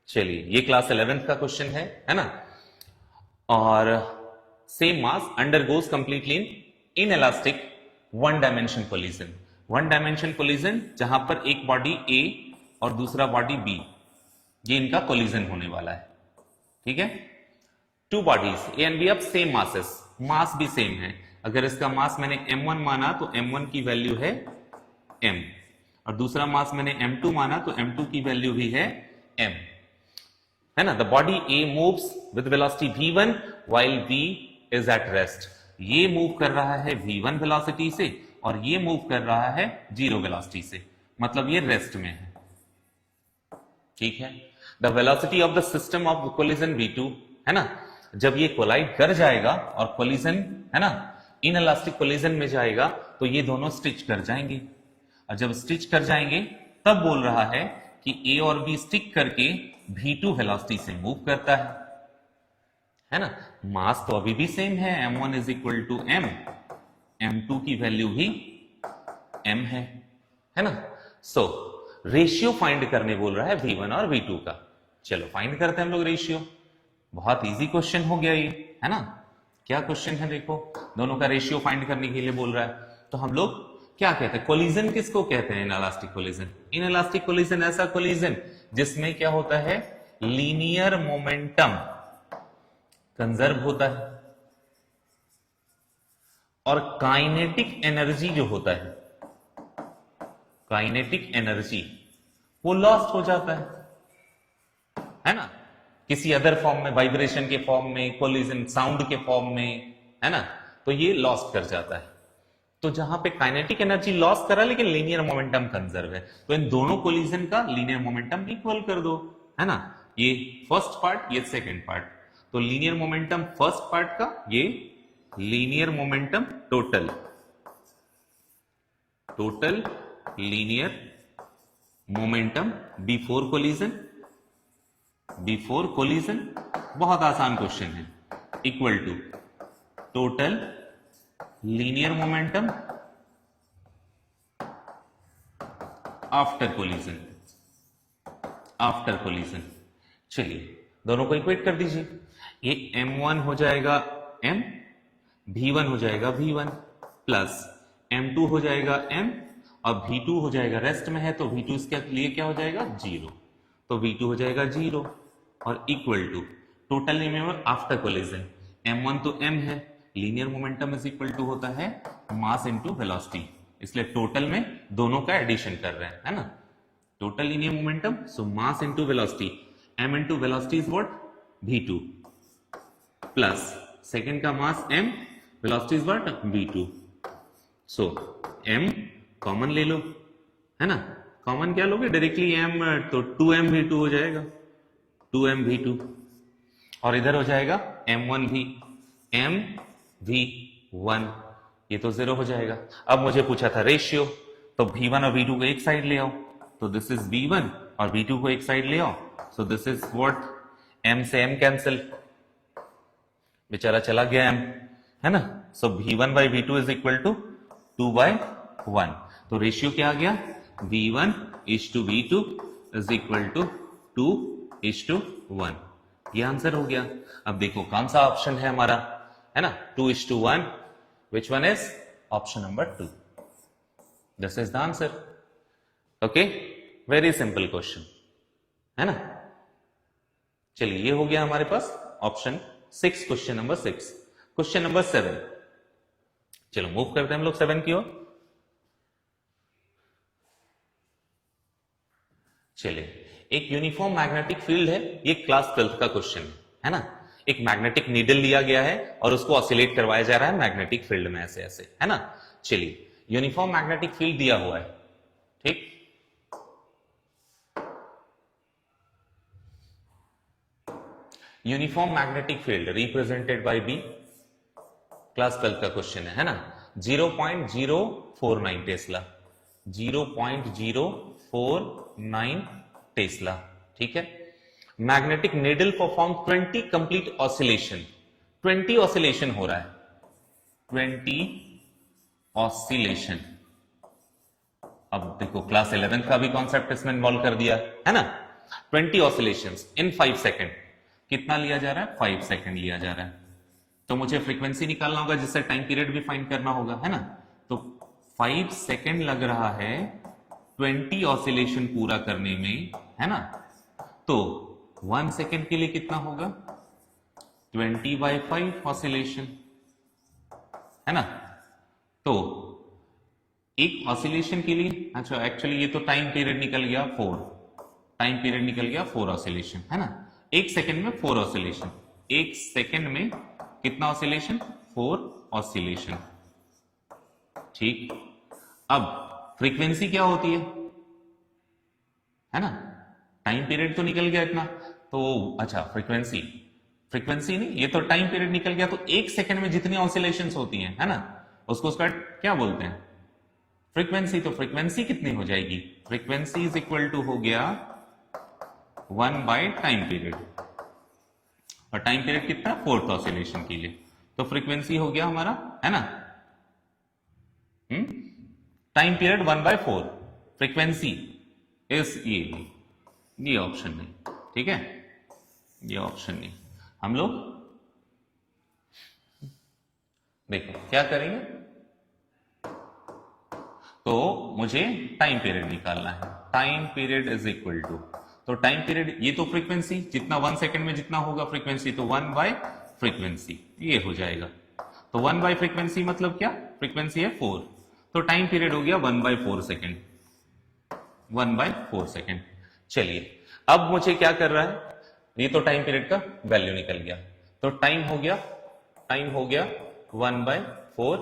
S1: चलिए ये क्लास 11th का क्वेश्चन है ना, और same mass undergoes completely in inelastic one dimension collision. One dimension collision जहां पर एक बॉडी ए और दूसरा बॉडी बी, ये इनका कोलिजन होने वाला है, ठीक है। Two bodies A and B, अब सेम मासेस, मास भी सेम है, अगर इसका मास मैंने m1 माना तो m1 की वैल्यू है m, और दूसरा मास मैंने m2 माना तो m2 की वैल्यू भी है m, है ना। The body A moves with velocity v1 while v is at rest, ये मूव कर रहा है v1 वेलोसिटी से और ये मूव कर रहा है 0 वेलोसिटी से, मतलब ये रेस्ट में है, ठीक है। The velocity of the system of collision v2, है ना, जब ये कोलाइड कर जाएगा और कोलिजन, है ना, इनएलास्टिक कोलिजन में जाएगा तो ये दोनों स्टिच कर जाएंगे, और जब स्टिच कर जाएंगे तब बोल रहा है कि ए और बी स्टिक करके v2 वेलोसिटी से मूव करता है ना। मास तो अभी भी सेम है, m1 is equal to m, m2 की वैल्यू भी m है ना। सो रेशियो फाइंड करने बोल रहा है v1 और v2 का, चलो फाइंड करते हैं हम लोग रेशियो। बहुत इजी क्वेश्चन हो गया ये, है ना। क्या क्वेश्चन है देखो, दोनों का रेशियो फाइंड करने के लिए बोल रहा है, तो हम लोग क्या कहते हैं, कोलिजन किसको कहते हैं, इनएलास्टिक कोलिजन। इनएलास्टिक कोलिजन ऐसा कोलिजन जिसमें क्या होता है, लीनियर मोमेंटम कंजर्व होता है, और काइनेटिक एनर्जी जो होता काइनेटिक एनर्जी वो लॉस्ट हो जाता है ना, किसी अदर फॉर्म में, वाइब्रेशन के फॉर्म में, कोलिजन साउंड के फॉर्म में, है ना, तो ये लॉस्ट कर जाता है। तो जहां पे काइनेटिक एनर्जी लॉस करा लेकिन लीनियर मोमेंटम कंजर्व है, तो इन दोनों कोलिजन का लीनियर मोमेंटम इक्वल कर दो, है ना, ये फर्स्ट पार्ट ये सेकंड पार्ट, तो लीनियर मोमेंटम फर्स्ट पार्ट का, ये linear momentum total linear momentum before collision before collision, बहुत आसान क्वेश्चन है, equal to total linear momentum after collision, after collision. चलिए दोनों को इक्वेट कर दीजिए, ये m1 हो जाएगा m, v1 हो जाएगा v1 प्लस m2 हो जाएगा m और v2 हो जाएगा, रेस्ट में है तो v2 इसके लिए क्या हो जाएगा 0, तो v2 हो जाएगा 0 और equal to total linear after collision, m1 तो m है, linear momentum is equal to होता है मास इनटू वेलोसिटी, इसलिए टोटल में दोनों का एडिशन कर रहे हैं, है ना, total linear momentum, so mass into velocity, m into velocity is what v2 plus second का mass m, velocity is what v2, so m common ले लो, है ना, कॉमन क्या लोगे डायरेक्टली m, तो 2m v2 हो जाएगा, 2m v2 और इधर हो जाएगा m1 भी m v1, ये तो 0 हो जाएगा। अब मुझे पूछा था रेशियो, तो v1 और v2 को एक साइड ले आओ, तो दिस इज v1 और v2 को एक साइड ले आओ, so this is what m से m कैंसिल, बेचारा चला गया m, है ना, सो v1 by v2 is equal to 2/1, तो रेशियो क्या आ गया v1 is two v2 is equal to 2:1, ये आंसर हो गया। अब देखो कौन सा ऑप्शन है हमारा, है ना, 2:1, which one is option number 2, this is the answer, okay, very simple question, है ना। चलिए ये हो गया हमारे पास option 6, question number 6। Question number 7, चलो मूव करते हैं हम लोग 7 की ओर। चलिए एक यूनिफॉर्म मैग्नेटिक फील्ड है, ये क्लास 12 का क्वेश्चन है ना, एक मैग्नेटिक नीडल लिया गया है और उसको ऑसिलेट करवाया जा रहा है मैग्नेटिक फील्ड में, ऐसे ऐसे, है ना। चलिए यूनिफॉर्म मैग्नेटिक फील्ड दिया हुआ है, ठीक, uniform magnetic field represented by B, class 12 का क्वेश्चन है ना, 0.049 टेस्ला, 0.049 टेस्ला, ठीक है। Magnetic needle perform 20 complete oscillation, 20 oscillation हो रहा है, 20 ऑसिलेशन। अब देखो क्लास 11 का भी कॉन्सेप्ट इसमें इन्वॉल्व कर दिया, है ना, 20 ऑसिलेशंस इन 5 सेकेंड, कितना लिया जा रहा है 5 सेकेंड लिया जा रहा है, तो मुझे फ्रीक्वेंसी निकालना होगा जिससे टाइम पीरियड भी फाइंड करना होगा, है ना, तो 5 सेकेंड लग रहा है 20 ऑसिलेशन पूरा करने में, है ना, तो 1 सेकेंड के लिए कितना होगा 20/5 ऑसिलेशन, है ना, तो एक ऑसिलेशन के लिए, अच्छा एक्चुअली ये तो टाइम पीरियड निकल गया 4, टाइम पीरियड निकल गया 4 ऑसिलेशन, है ना, 1 सेकेंड में 4 ऑसिलेशन, 1 सेकेंड में कितना ऑसिलेशन 4 ऑसिलेशन, ठीक। अब फ्रीक्वेंसी क्या होती है ना, टाइम पीरियड तो निकल गया इतना, तो अच्छा फ्रीक्वेंसी, फ्रीक्वेंसी नहीं, ये तो टाइम पीरियड निकल गया, तो 1 सेकेंड में जितनी ऑसिलेशंस होती हैं, है ना, उसको उसका क्या बोलते हैं फ्रीक्वेंसी, तो फ्रीक्वेंसी कितनी हो जाएगी, फ्रीक्वेंसी इज इक्वल टू हो गया 1 बाय टाइम पीरियड, और टाइम पीरियड कितना 4th ऑसिलेशन के लिए, तो फ्रीक्वेंसी हो गया हमारा, है ना, टाइम पीरियड 1/4, फ्रीक्वेंसी इज ये ऑप्शन नहीं, ठीक है, ये ऑप्शन नहीं। हम लोग देखो क्या करेंगे, तो मुझे टाइम पीरियड निकालना है, time period is equal to, तो टाइम पीरियड ये तो फ्रीक्वेंसी जितना 1 सेकेंड में जितना होगा फ्रीक्वेंसी, तो 1 बाय फ्रीक्वेंसी ये हो जाएगा, तो 1 बाय फ्रीक्वेंसी मतलब क्या, फ्रीक्वेंसी है 4, तो टाइम पीरियड हो गया 1/4 सेकेंड, 1/4 सेकेंड। चलिए अब मुझे क्या कर रहा है, ये तो टाइम पीरियड का वैल्यू निकल गया, तो टाइम हो गया 1/4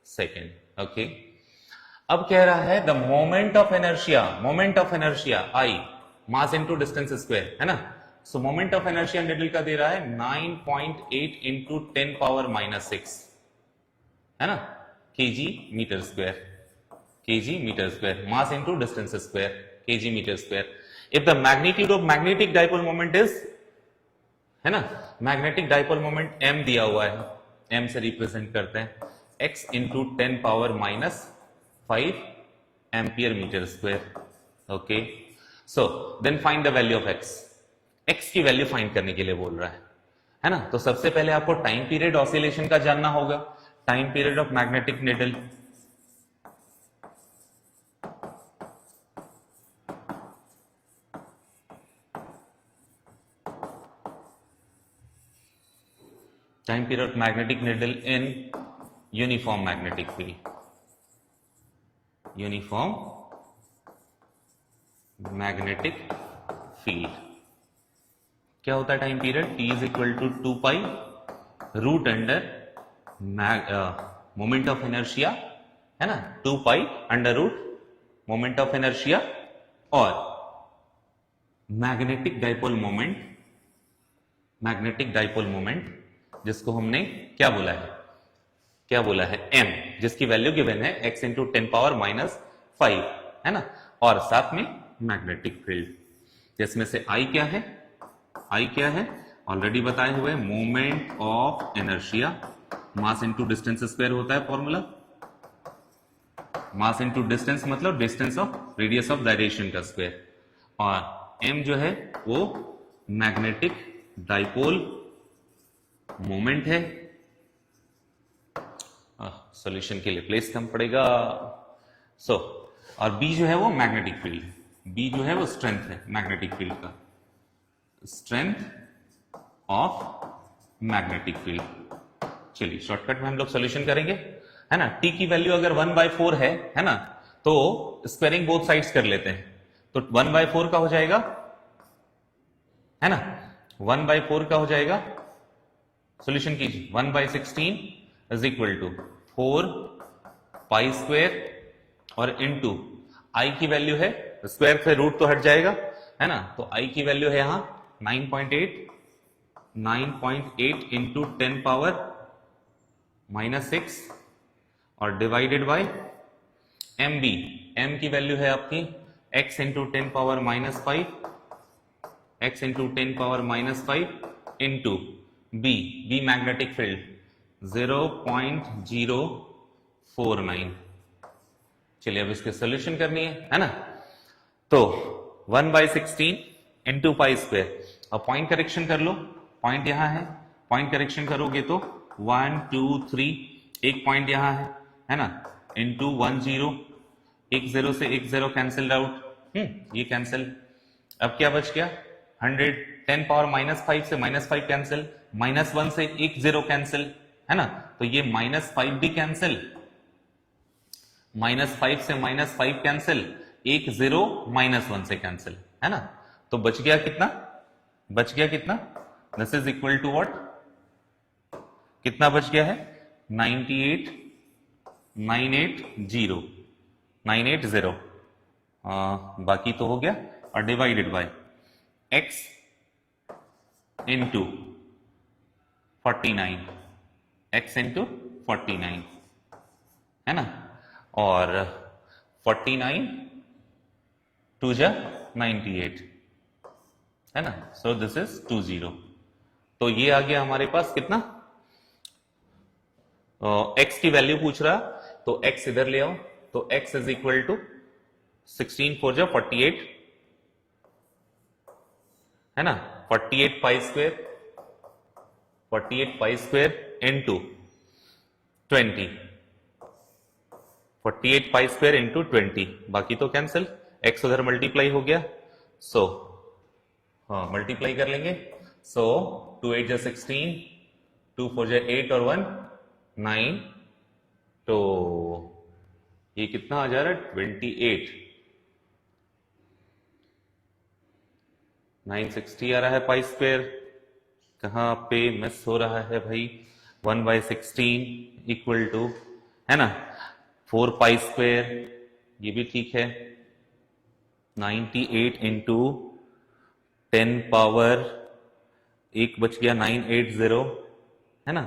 S1: सेकेंड, ओके। अब कह रहा है the moment of inertia I, mass into distance square, है ना, so moment of inertia needle का दे रहा है 9.8 इंटू 10⁻⁻6, है ना, KG metre square, mass into distance square, KG metre square. If the magnitude of magnetic dipole moment is, है ना, मैग्नेटिक डाइपोल मोमेंट m दिया हुआ है, m से रिप्रेजेंट करते हैं x into 10 power minus 5 ampere metre square. Okay, so then find the value of x की वैल्यू फाइंड करने के लिए बोल रहा है ना. तो सबसे पहले आपको टाइम पीरियड ऑसिलेशन का जानना होगा, time period of magnetic needle. Time period of magnetic needle in uniform magnetic field. Uniform magnetic field. क्या होता है time period? T is equal to 2 pi root under moment of inertia, है ना, 2 pi under root moment of inertia और magnetic dipole moment, magnetic dipole moment जिसको हमने क्या बोला है, क्या बोला है, m, जिसकी वैल्यू गिवन है x इंटू 10 पावर माइनस 5, है ना, और साथ में मैग्नेटिक फील्ड, जिसमें से I क्या है, I क्या है, ऑलरेडी बताए हुए, moment of inertia, mass into distance square होता है फॉर्मूला, मास इंटू डिस्टेंस मतलब distance of radius of direction का स्क्वायर, और m जो है वो मैग्नेटिक डाइपोल मोमेंट है. सॉल्यूशन के लिए प्लेस कम पड़ेगा. सो और B जो है वो मैग्नेटिक फील्ड, B जो है वो स्ट्रेंथ है मैग्नेटिक फील्ड का, स्ट्रेंथ ऑफ मैग्नेटिक फील्ड. चलिए शॉर्टकट में हम लोग सॉल्यूशन करेंगे, है ना. T की वैल्यू अगर 1/4 है ना, तो स्क्वायरिंग बोथ साइड्स कर लेते हैं, तो 1/4 का हो जाएगा, है ना, 1/4 का हो जाएगा. सॉल्यूशन कीजिए. 1/16 is equal to 4 pi square और इनटू I की वैल्यू है, स्क्वायर से रूट तो हट जाएगा, है ना, तो I की वैल्यू है यहां 9.8 इंटू 10 पावर माइनस 6 और डिवाइडेड बाय MB, M की वैल्यू है आपकी x into 10 power minus 5, x into 10 power minus 5 into B magnetic field 0.049. चलिए अब इसके सॉल्यूशन करनी है ना. तो 1/16 इंटू पाई स्क्वायर, अब पॉइंट करेक्शन कर लो, पॉइंट यहां है, पॉइंट करेक्शन करोगे तो 1 2 3, एक पॉइंट यहां है ना, इंटू 1 0, एक 0 से एक 0 कैंसिल आउट, ये कैंसिल. अब क्या बच गया, 100, 10 पावर माइनस 5 से माइनस 5 कैंसिल, माइनस 1 से एक 0 कैंसिल, है ना, तो ये माइनस 5 भी कैंसिल, माइनस 5 से माइनस 5 कैंसिल, एक 0 माइनस 1 से कैंसिल, है ना, तो बच गया कितना, बच गया कितना, this is equal to what, कितना बच गया है, 98980, बाकी तो हो गया, और divided by x into 49, x into 49, है ना, और 49 2 जा 98, है ना, सो दिस इज 20. तो ये आ गया हमारे पास कितना, x की वैल्यू पूछ रहा, तो x इधर ले आओ, तो x इज इक्वल टू 16 4 जा 48, है ना, 48 पाई स्क्वायर, 48 पाई स्क्वायर इंटू 20, 48 पाई स्क्वायर इंटू 20, बाकी तो कैंसिल, x उधर मल्टीप्लाई हो गया, सो हाँ मल्टीप्लाई कर लेंगे, सो 2 8 जा 16, 2 4 जा 8 और 1 9, तो ये कितना आ जा रहा है, 28, 960 आ रहा है पाई स्क्वायर, कहां पे मिस हो रहा है भाई, 1/16 इक्वल टू, है ना, 4 पाई स्क्वायर, ये भी ठीक है, 98 इंटू 10 पावर, एक बच गया 980, है ना,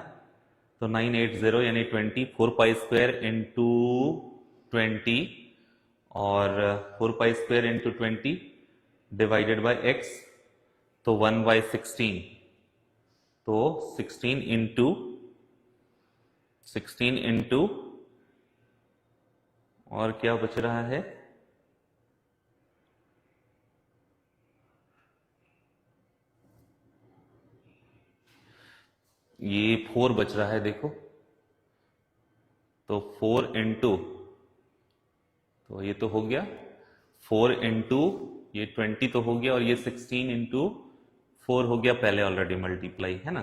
S1: तो 980 यानी 20, 4 पाई स्क्वायर इंटू 20 और 4 pi square into 20 divided by x, तो 1/16, तो 16 इंटू और क्या बच रहा है, ये 4 बच रहा है देखो, तो 4 इंटू, तो ये तो हो गया 4 इंटू ये 20 तो हो गया, और ये 16 इंटू 4 हो गया पहले ऑलरेडी मल्टीप्लाई, है ना।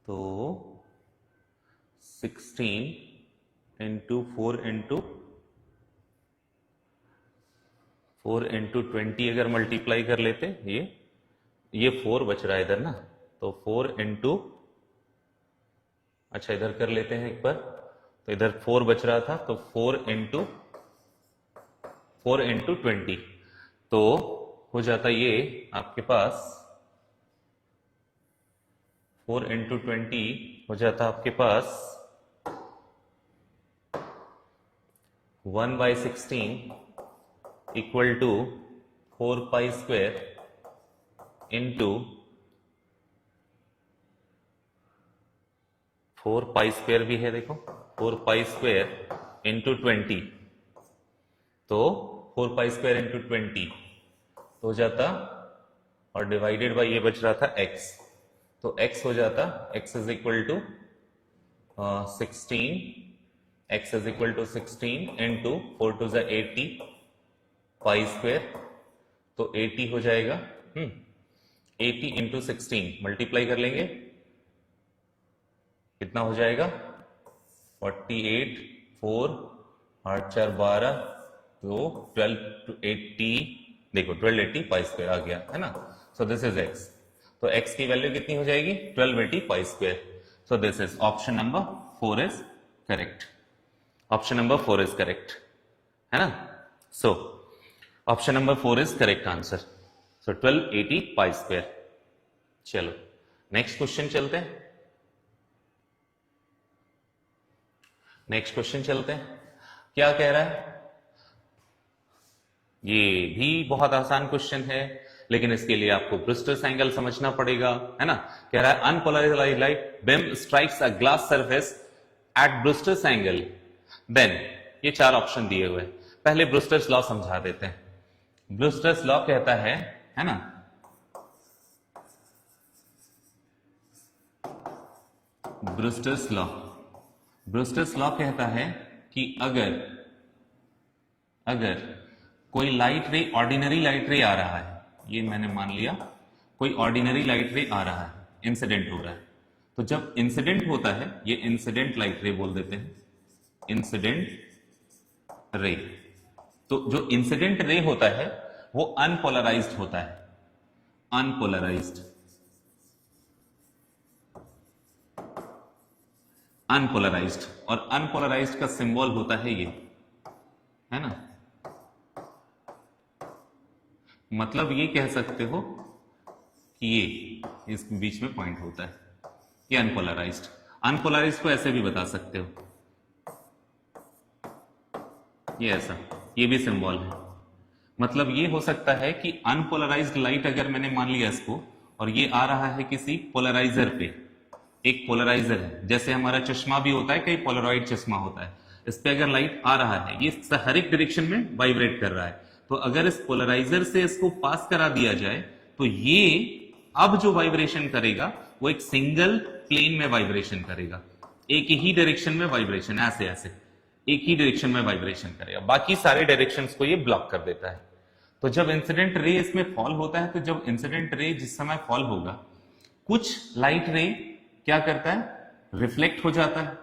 S1: तो 16 इंटू 4 इंटू 20 अगर मल्टीप्लाई कर लेते, ये 4 बच रहा है इधर ना, तो 4 इंटू, अच्छा इधर कर लेते हैं एक बार, तो इधर 4 बच रहा था, तो 4 इंटू 20, तो हो जाता ये आपके पास 4 इंटू 20 हो जाता आपके पास 1/16 equal to 4 pi square into 4 pi square भी है देखो, 4 पाई स्क्वायर इंटू 20, तो 4 पाई स्क्वायर इंटू 20 तो हो जाता, और डिवाइडेड बाय ये बच रहा था x, तो x हो जाता, x is equal to 16, x is equal to 16 into 4 to ज़ा 80 पाई स्क्वायर, तो 80 हो जाएगा, 80 इंटू 16 मल्टीप्लाई कर लेंगे, कितना हो जाएगा 48, 4 8 4 12, तो 12 to 80, देखो 1280 पाई स्क्वायर आ गया, है ना। सो दिस इज x, तो x की वैल्यू कितनी हो जाएगी 1280 pi square, so this is option number 4 is correct, option number 4 is correct, है ना। सो option number 4 is correct answer, so 1280 pi square. चलो नेक्स्ट क्वेश्चन चलते हैं, नेक्स्ट क्वेश्चन चलते हैं, क्या कह रहा है, ये भी बहुत आसान क्वेश्चन है, लेकिन इसके लिए आपको ब्रूस्टर्स एंगल समझना पड़ेगा, है ना। कह रहा है unpolarised light beam strikes a glass surface at Brewster's angle, then ये 4 ऑप्शन दिए हुए, पहले ब्रूस्टर्स लॉ समझा देते हैं। ब्रूस्टर्स लॉ कहता है ना, ब्रूस्टर्स लॉ कहता है कि अगर कोई लाइट रे, ऑर्डिनरी लाइट रे आ रहा है, ये मैंने मान लिया कोई ऑर्डिनरी लाइट रे आ रहा है, इंसिडेंट हो रहा है, तो जब इंसिडेंट होता है, ये इंसिडेंट लाइट रे बोल देते हैं, इंसिडेंट रे, तो जो इंसिडेंट रे होता है वो अनपोलराइज्ड होता है, अनपोलराइज्ड और अनपोलराइज्ड का सिंबल होता है ये, है ना। मतलब ये कह सकते हो कि ये इस बीच में पॉइंट होता है, ये अनपोलराइज्ड को ऐसे भी बता सकते हो, ये ऐसा, ये भी सिंबल है। मतलब ये हो सकता है कि अनपोलराइज्ड लाइट अगर मैंने मान लिया इसको, और ये आ रहा है किसी पोलराइजर पे, एक पोलराइजर है, जैसे हमारा चश्मा भी होता है, कई पोलराइड चश्मा होता है, इस पे अगर लाइट आ रहा है, ये हर एक डायरेक्शन में वाइब्रेट कर रहा है, तो अगर इस पोलराइजर से इसको पास करा दिया जाए, तो ये अब जो वाइब्रेशन करेगा वो एक सिंगल प्लेन में वाइब्रेशन करेगा, एक ही डायरेक्शन में वाइब्रेशन, ऐसे ऐसे एक ही डायरेक्शन में वाइब्रेशन करेगा, बाकी सारे डायरेक्शंस को ये ब्लॉक कर देता है। तो जब इंसिडेंट रे इसमें फॉल होता है, तो जब इंसिडेंट रे जिस समय फॉल होगा, कुछ लाइट रे क्या करता है, रिफ्लेक्ट हो जाता है,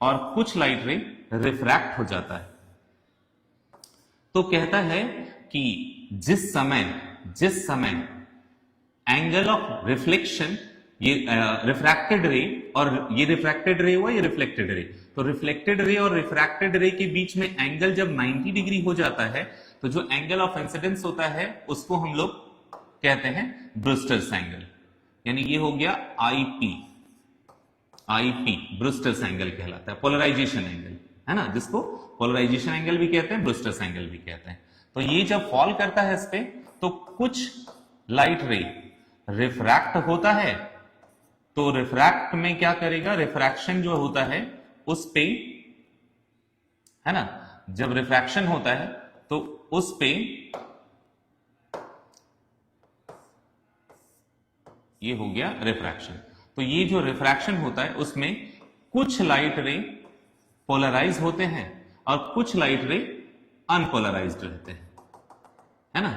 S1: और कुछ लाइट रे रिफ्रैक्ट हो जाता है। तो कहता है कि जिस समय एंगल ऑफ रिफ्लेक्शन, ये रिफ्रैक्टेड रे, और ये रिफ्रैक्टेड रे हुआ, ये रिफ्लेक्टेड रे, तो रिफ्लेक्टेड रे और रिफ्रैक्टेड रे के बीच में एंगल जब 90 डिग्री हो जाता है, तो जो एंगल ऑफ इंसिडेंस होता है उसको हम लोग कहते हैं ब्रूस्टर्स एंगल, यानी ये हो गया आईपी, ब्रूस्टर्स एंगल कहलाता है, पोलराइजेशन एंगल, है ना, जिसको पोलराइजेशन एंगल भी कहते हैं, ब्रूस्टर्स एंगल भी कहते हैं। तो ये जब फॉल करता है इस पे तो कुछ लाइट रे रिफ्रैक्ट होता है, तो रिफ्रैक्ट में क्या करेगा, रिफ्रैक्शन जो होता है उस पे, है ना, जब रिफ्रैक्शन होता है तो उस पे ये हो गया रिफ्रैक्शन। तो ये जो रिफ्रैक्शन होता है उसमें कुछ लाइट रे पोलराइज होते हैं और कुछ लाइट रे अनपोलराइज्ड रहते हैं, है ना।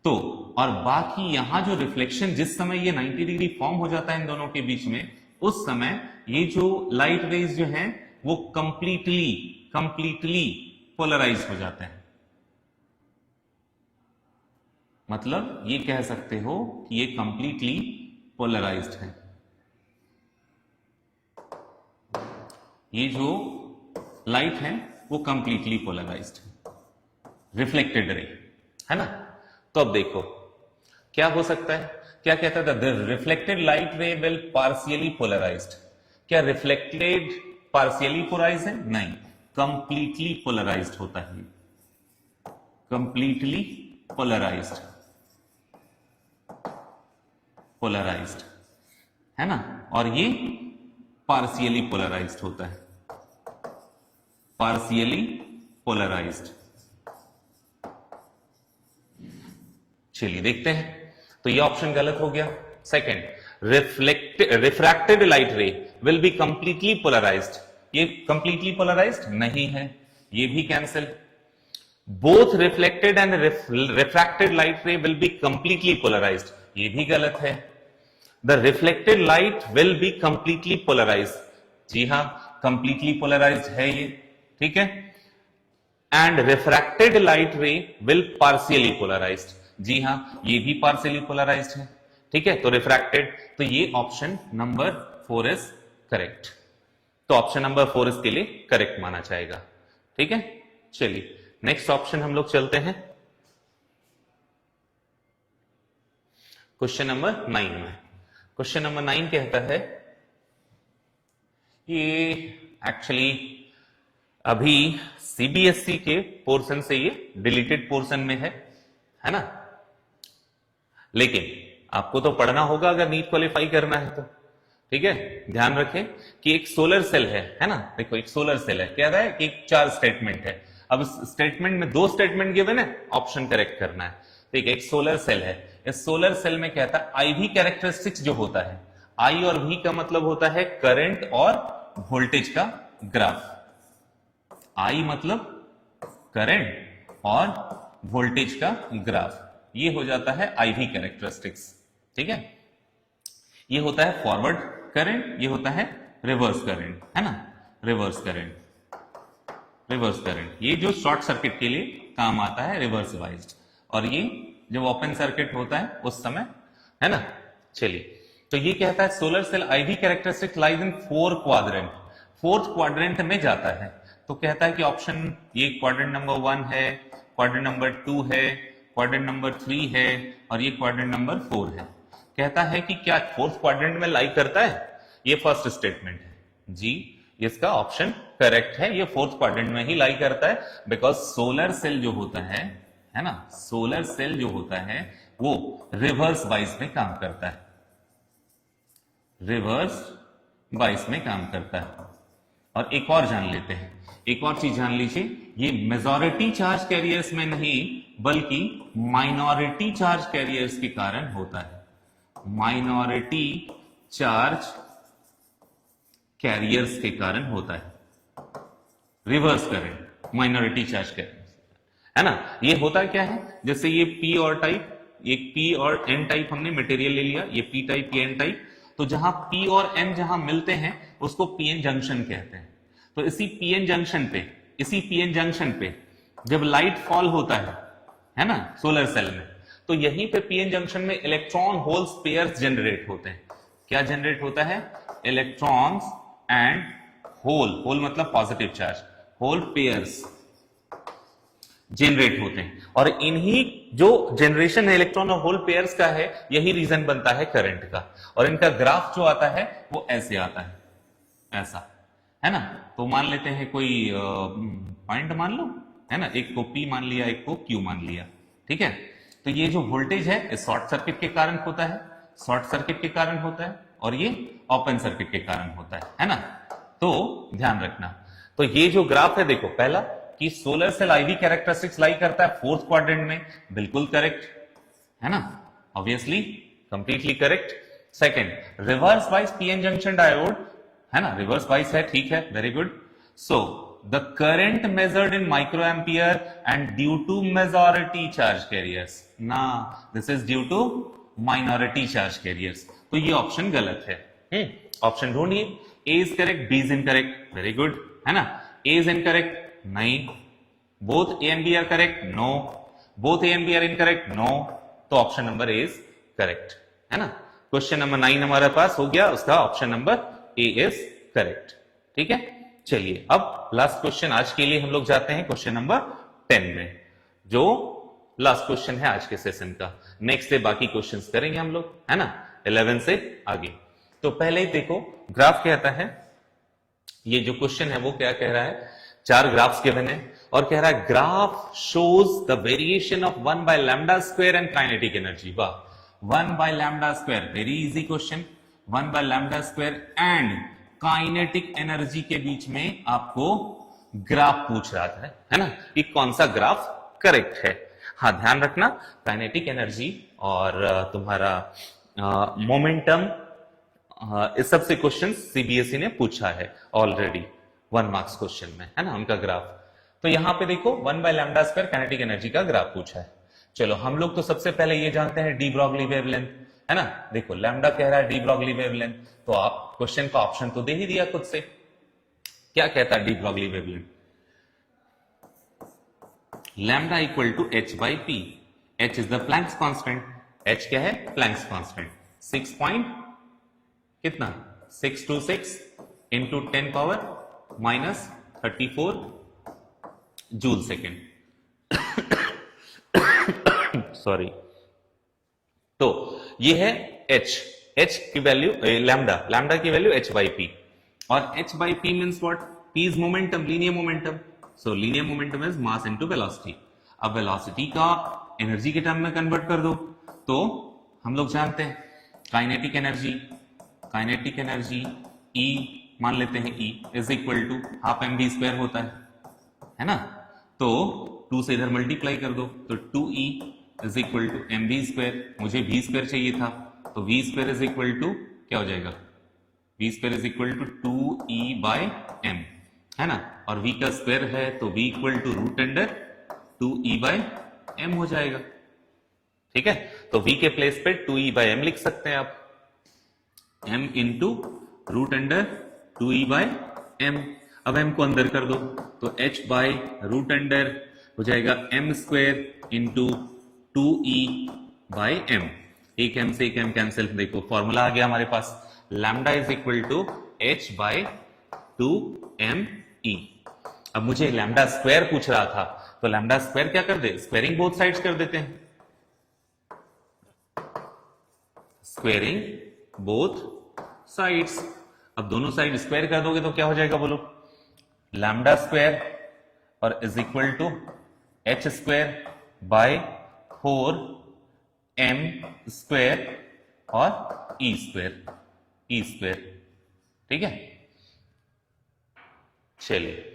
S1: तो और बाकी यहां जो रिफ्लेक्शन, जिस समय ये 90 डिग्री फॉर्म हो जाता है इन दोनों के बीच में, उस समय ये जो लाइट रेज जो हैं वो कंप्लीटली पोलराइज हो जाते हैं। मतलब ये कह सकते हो कि ये कंप्लीटली पोलराइज्ड है। ये जो लाइट है वो कंप्लीटली पोलराइज्ड है, रिफ्लेक्टेड रे, है ना। तो अब देखो क्या हो सकता है, क्या कहता था, the reflected light ray will partially polarised. क्या रिफ्लेक्टेड पार्शियली पोलराइज है? नहीं, कंप्लीटली पोलराइज्ड होता है, कंप्लीटली पोलराइज्ड है ना। और ये पार्शियली पोलराइज्ड होता है, पार्शियली पोलराइज्ड। चलिए देखते हैं, तो ये ऑप्शन गलत हो गया। Second, refracted light ray will be completely polarised, ये कंप्लीटली पोलराइज्ड नहीं है, ये भी cancel. Both reflected and refracted light ray will be completely polarised, ये भी गलत है। The reflected light will be completely polarised, जी हां कंप्लीटली पोलराइज्ड है ये, ठीक है। And refracted light ray will partially polarised, जी हां ये भी पार्शियली पोलराइज्ड है, ठीक है। तो रिफ्रैक्टेड, तो ये ऑप्शन नंबर 4 इज करेक्ट। तो ऑप्शन नंबर 4 इसके लिए करेक्ट माना जाएगा, ठीक है। चलिए नेक्स्ट ऑप्शन हम लोग चलते हैं, क्वेश्चन नंबर 9 में। क्वेश्चन नंबर 9 कहता है, ये एक्चुअली अभी सीबीएसई के पोर्शन से ये डिलीटेड पोर्शन में है ना, लेकिन आपको तो पढ़ना होगा अगर नीट क्वालिफाई करना है तो, ठीक है। ध्यान रखें कि एक सोलर सेल है ना, देखो एक सोलर सेल है, कह रहा है कि 4 स्टेटमेंट है। अब स्टेटमेंट में 2 स्टेटमेंट गिवन है, ऑप्शन करेक्ट करना है। ठीक है, एक सोलर सेल है, इस सोलर सेल में कहता है आई वी कैरेक्टरिस्टिक्स जो होता है, आई और वी का मतलब होता है करंट और वोल्टेज का ग्राफ। आई मतलब करंट और वोल्टेज का ग्राफ, ये हो जाता है आई वी कैरेक्टरिस्टिक्स, ठीक है। ये होता है फॉरवर्ड करंट, ये होता है रिवर्स करंट, है ना, रिवर्स करंट, रिवर्स करंट। ये जो शॉर्ट सर्किट के लिए काम आता है, रिवर्स वाइज्ड, और ये जब ओपन सर्किट होता है उस समय, है ना। चलिए, तो ये कहता है solar cell IV characteristic lies in 4 quadrant, 4th quadrant में जाता है। तो कहता है कि ऑप्शन, ये क्वाड्रेंट नंबर 1 है, क्वाड्रेंट नंबर 2 है, क्वाड्रेंट नंबर 3 है और ये क्वाड्रेंट नंबर 4 है। कहता है कि क्या 4th क्वाड्रेंट में लाई करता है, ये फर्स्ट स्टेटमेंट है जी, इसका ऑप्शन करेक्ट है, ये 4th क्वाड्रेंट में ही लाई करता है, बिकॉज सोलर सेल जो होता है ना, सोलर सेल जो होता है वो रिवर्स बाइस में काम करता है, रिवर्स बाइस में काम करता है। और एक और जान लेते हैं, एक और चीज जान लीजिए, ये मेजॉरिटी चार्ज कैरियर्स में नहीं बल्कि माइनॉरिटी चार्ज कैरियर्स के कारण होता है, माइनॉरिटी चार्ज कैरियर्स के कारण होता है reverse current, minority charge carriers, है ना। ये होता क्या है, जैसे ये पी और टाइप, ये पी और एन टाइप हमने मटेरियल ले लिया, ये पी टाइप, ये एन टाइप, तो जहां पी और एन जहां मिलते हैं उसको पीएन जंक्शन कहते हैं। तो इसी पीएन जंक्शन पे, इसी पीएन जंक्शन पे जब लाइट फॉल होता है ना सोलर सेल में, तो यहीं पे पीएन जंक्शन में इलेक्ट्रॉन होल्स पेयर्स जनरेट होते हैं। क्या जनरेट होता है, इलेक्ट्रॉन्स एंड होल, होल मतलब positive charge, hole pairs generate होते हैं, और इन्हीं जो जनरेशन है इलेक्ट्रॉन और होल पेयर्स का है, यही रीजन बनता है करंट का। और इनका ग्राफ जो आता है वो ऐसे आता है, ऐसा, है ना। तो मान लेते हैं कोई पॉइंट मान लो है ना, एक को P मान लिया, एक को Q मान लिया, ठीक है। तो ये जो वोल्टेज है ये शॉर्ट सर्किट के कारण होता है, शॉर्ट सर्किट के कारण होता है, और ये ओपन सर्किट के कारण होता है ना। तो ध्यान रखना। तो ये जो ग्राफ है देखो, पहला कि solar cell IV characteristics lie करता है फोर्थ क्वाड्रेंट में, बिल्कुल करेक्ट है ना, obviously completely correct. Second, reverse bias PN junction diode, है ना, रिवर्स बाइस है, ठीक है, very good. So the current measured in microampere and due to majority charge carriers, ना this is due to minority charge carriers, तो ये ऑप्शन गलत है। ऑप्शन ढूंढिए, A is correct, B is incorrect, very good, है ना। ए इज इनकरेक्ट, नहीं। Both A and B are correct, no. Both A and B are incorrect, no. तो option number A is correct, है ना। क्वेश्चन नंबर 9 हमारे पास हो गया, उसका option number A is correct, ठीक है। चलिए अब लास्ट क्वेश्चन आज के लिए हम लोग जाते हैं क्वेश्चन नंबर 10 में, जो लास्ट क्वेश्चन है आज के सेशन का। नेक्स्ट से बाकी क्वेश्चंस करेंगे हम लोग, है ना, 11 से आगे। तो पहले ही देखो ग्राफ कहता है, ये जो क्वेश्चन है वो क्या कह रहा है, 4 ग्राफ्स गिवन है और कह रहा है graph shows the variation of 1 by lambda square and kinetic energy. वाह, 1 by lambda square, very easy question. 1 by lambda square and kinetic energy के बीच में आपको ग्राफ पूछ रहा था, है ना, कि कौन सा ग्राफ करेक्ट है। हाँ ध्यान रखना, काइनेटिक एनर्जी और तुम्हारा मोमेंटम, इस सबसे क्वेश्चन सीबीएसई ने पूछा है ऑलरेडी 1 मार्क्स क्वेश्चन में, है ना, उनका ग्राफ। तो यहां पे देखो 1 by lambda square kinetic energy का ग्राफ पूछा है। चलो हम लोग तो सबसे पहले ये जानते हैं डी ब्रॉगली वेवलेंथ, है ना। देखो लैम्डा कह रहा है डी ब्रॉगली वेवलेंथ, तो आप क्वेश्चन का ऑप्शन तो दे ही दिया खुद से, क्या कहता है de Broglie wavelength, lambda equal to h by p, h is the Planck's constant, h क्या है, प्लैंक्स कांस्टेंट, 6 पॉइंट कितना 626 into 10 power minus 34 joule second, sorry. तो ये है h की वैल्यू, लैम्डा की वैल्यू h by p, और h by p means what, p is momentum, linear momentum, so linear momentum is mass into velocity. अब वेलोसिटी का एनर्जी के टर्म में कन्वर्ट कर दो, तो हम लोग जानते हैं काइनेटिक एनर्जी E मान लेते हैं, E is equal to half mv square होता है ना। तो 2 से इधर मल्टीप्लाई कर दो, तो 2E is equal to mv square, मुझे v स्क्वायर चाहिए था, तो v square is equal to क्या हो जाएगा, v square is equal to 2E by m, है ना, और v का स्क्वायर है तो v equal to root under 2E by m हो जाएगा, ठीक है। तो v के प्लेस पे 2E बाय m लिख सकते हैं आप, m into root under 2E by m। अब m को अंदर कर दो, तो h बाय रूट अंडर हो जाएगा m square into 2E by m, एक m से एक m कैंसिल, देखो फॉर्मूला आ गया हमारे पास, lambda is equal to h by 2me। अब मुझे लैम्डा स्क्वायर पूछ रहा था, तो लैम्डा स्क्वायर क्या कर दे, स्क्वायरिंग बोथ साइड्स कर देते हैं, स्क्वायरिंग बोथ साइड्स। अब दोनों साइड स्क्वायर कर दोगे तो क्या हो जाएगा बोलो, लैम्डा स्क्वायर और is equal to h square by 4m square और e स्क्वायर, ठीक है। चलिए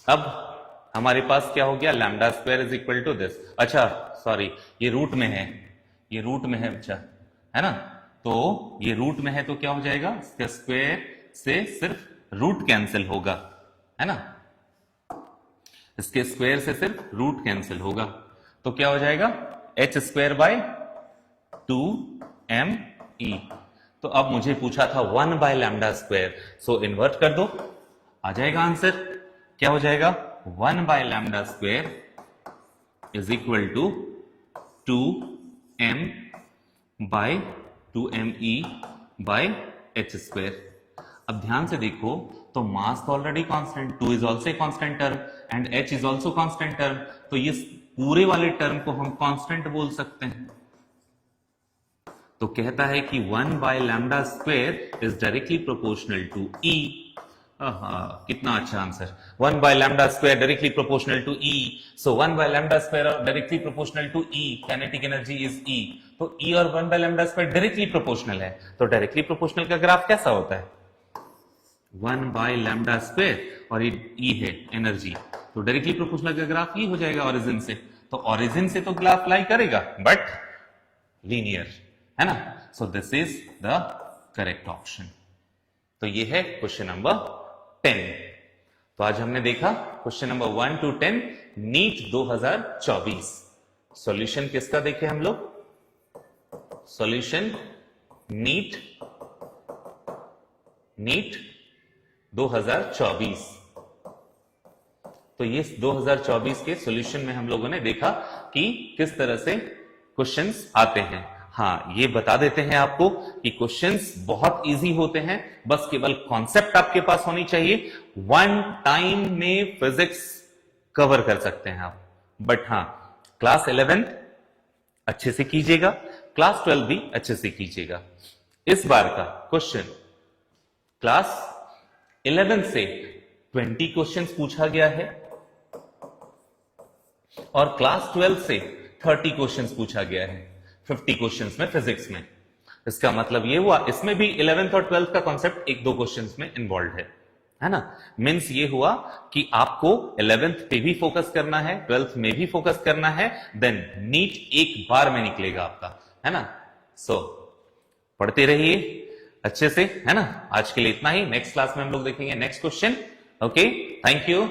S1: अब हमारे पास क्या हो गया, lambda square is equal to this, अच्छा सॉरी ये रूट में है, ये रूट में है बच्चा, है ना, तो ये रूट में है तो क्या हो जाएगा, इसके स्क्वायर से सिर्फ रूट कैंसिल होगा, है ना, इसके स्क्वायर से सिर्फ रूट कैंसिल होगा, तो क्या हो जाएगा h स्क्वायर बाय 2me। तो अब मुझे पूछा था 1 by lambda square, so invert कर दो, आ जाएगा आंसर, क्या हो जाएगा 1 by lambda square is equal to 2m by 2me by h square. अब ध्यान से देखो, तो मास तो already constant, 2 is also constant term and h is also constant term, तो ये पूरे वाले टर्म को हम कांस्टेंट बोल सकते हैं। तो कहता है कि 1 by lambda square is directly proportional to E, कितना अच्छा answer. 1 by lambda square directly proportional to E, so 1 by lambda square directly proportional to E, kinetic energy is E, तो E और 1 by lambda square directly proportional है, तो डायरेक्टली प्रोपोर्शनल का ग्राफ कैसा होता है? 1 by lambda square और ये E है एनर्जी, तो डायरेक्टली प्रोपोर्शनल का ग्राफ ये हो जाएगा ओरिजिन से, तो ओरिजिन से तो ग्राफ लाई करेगा बट लीनियर, है ना। सो this is the correct option. तो ये है क्वेश्चन नंबर 10। तो आज हमने देखा question number 1 to 10 NEET 2024। Solution किसका देखे हम लोग? Solution NEET 2024। तो ये 2024 के सॉल्यूशन में हम लोगों ने देखा कि किस तरह से क्वेश्चंस आते हैं। हाँ, ये बता देते हैं आपको कि क्वेश्चंस बहुत इजी होते हैं, बस केवल कॉन्सेप्ट आपके पास होनी चाहिए। वन टाइम में फिजिक्स कवर कर सकते हैं आप, बट हाँ क्लास 11 अच्छे से कीजिएगा, क्लास 12 भी अच्छे से कीजिएगा। इस बार का क्वेश्चन क्लास 11 से 20 क्वेश्चंस पूछा गया है और क्लास 12 से 30 क्वेश्चंस पूछा गया है, 50 क्वेश्चंस में फिजिक्स में। इसका मतलब ये हुआ इसमें भी 11th और 12th का कॉन्सेप्ट एक दो क्वेश्चंस में इन्वॉल्व है ना। मींस ये हुआ कि आपको 11th पे भी फोकस करना है, 12th में भी फोकस करना है, देन नीट एक बार में निकलेगा आपका, है ना। सो पढ़ते रहिए अच्छे से, है ना। आज के लिए इतना ही, नेक्स्ट क्लास में हम लोग देखेंगे next question. Okay, thank you.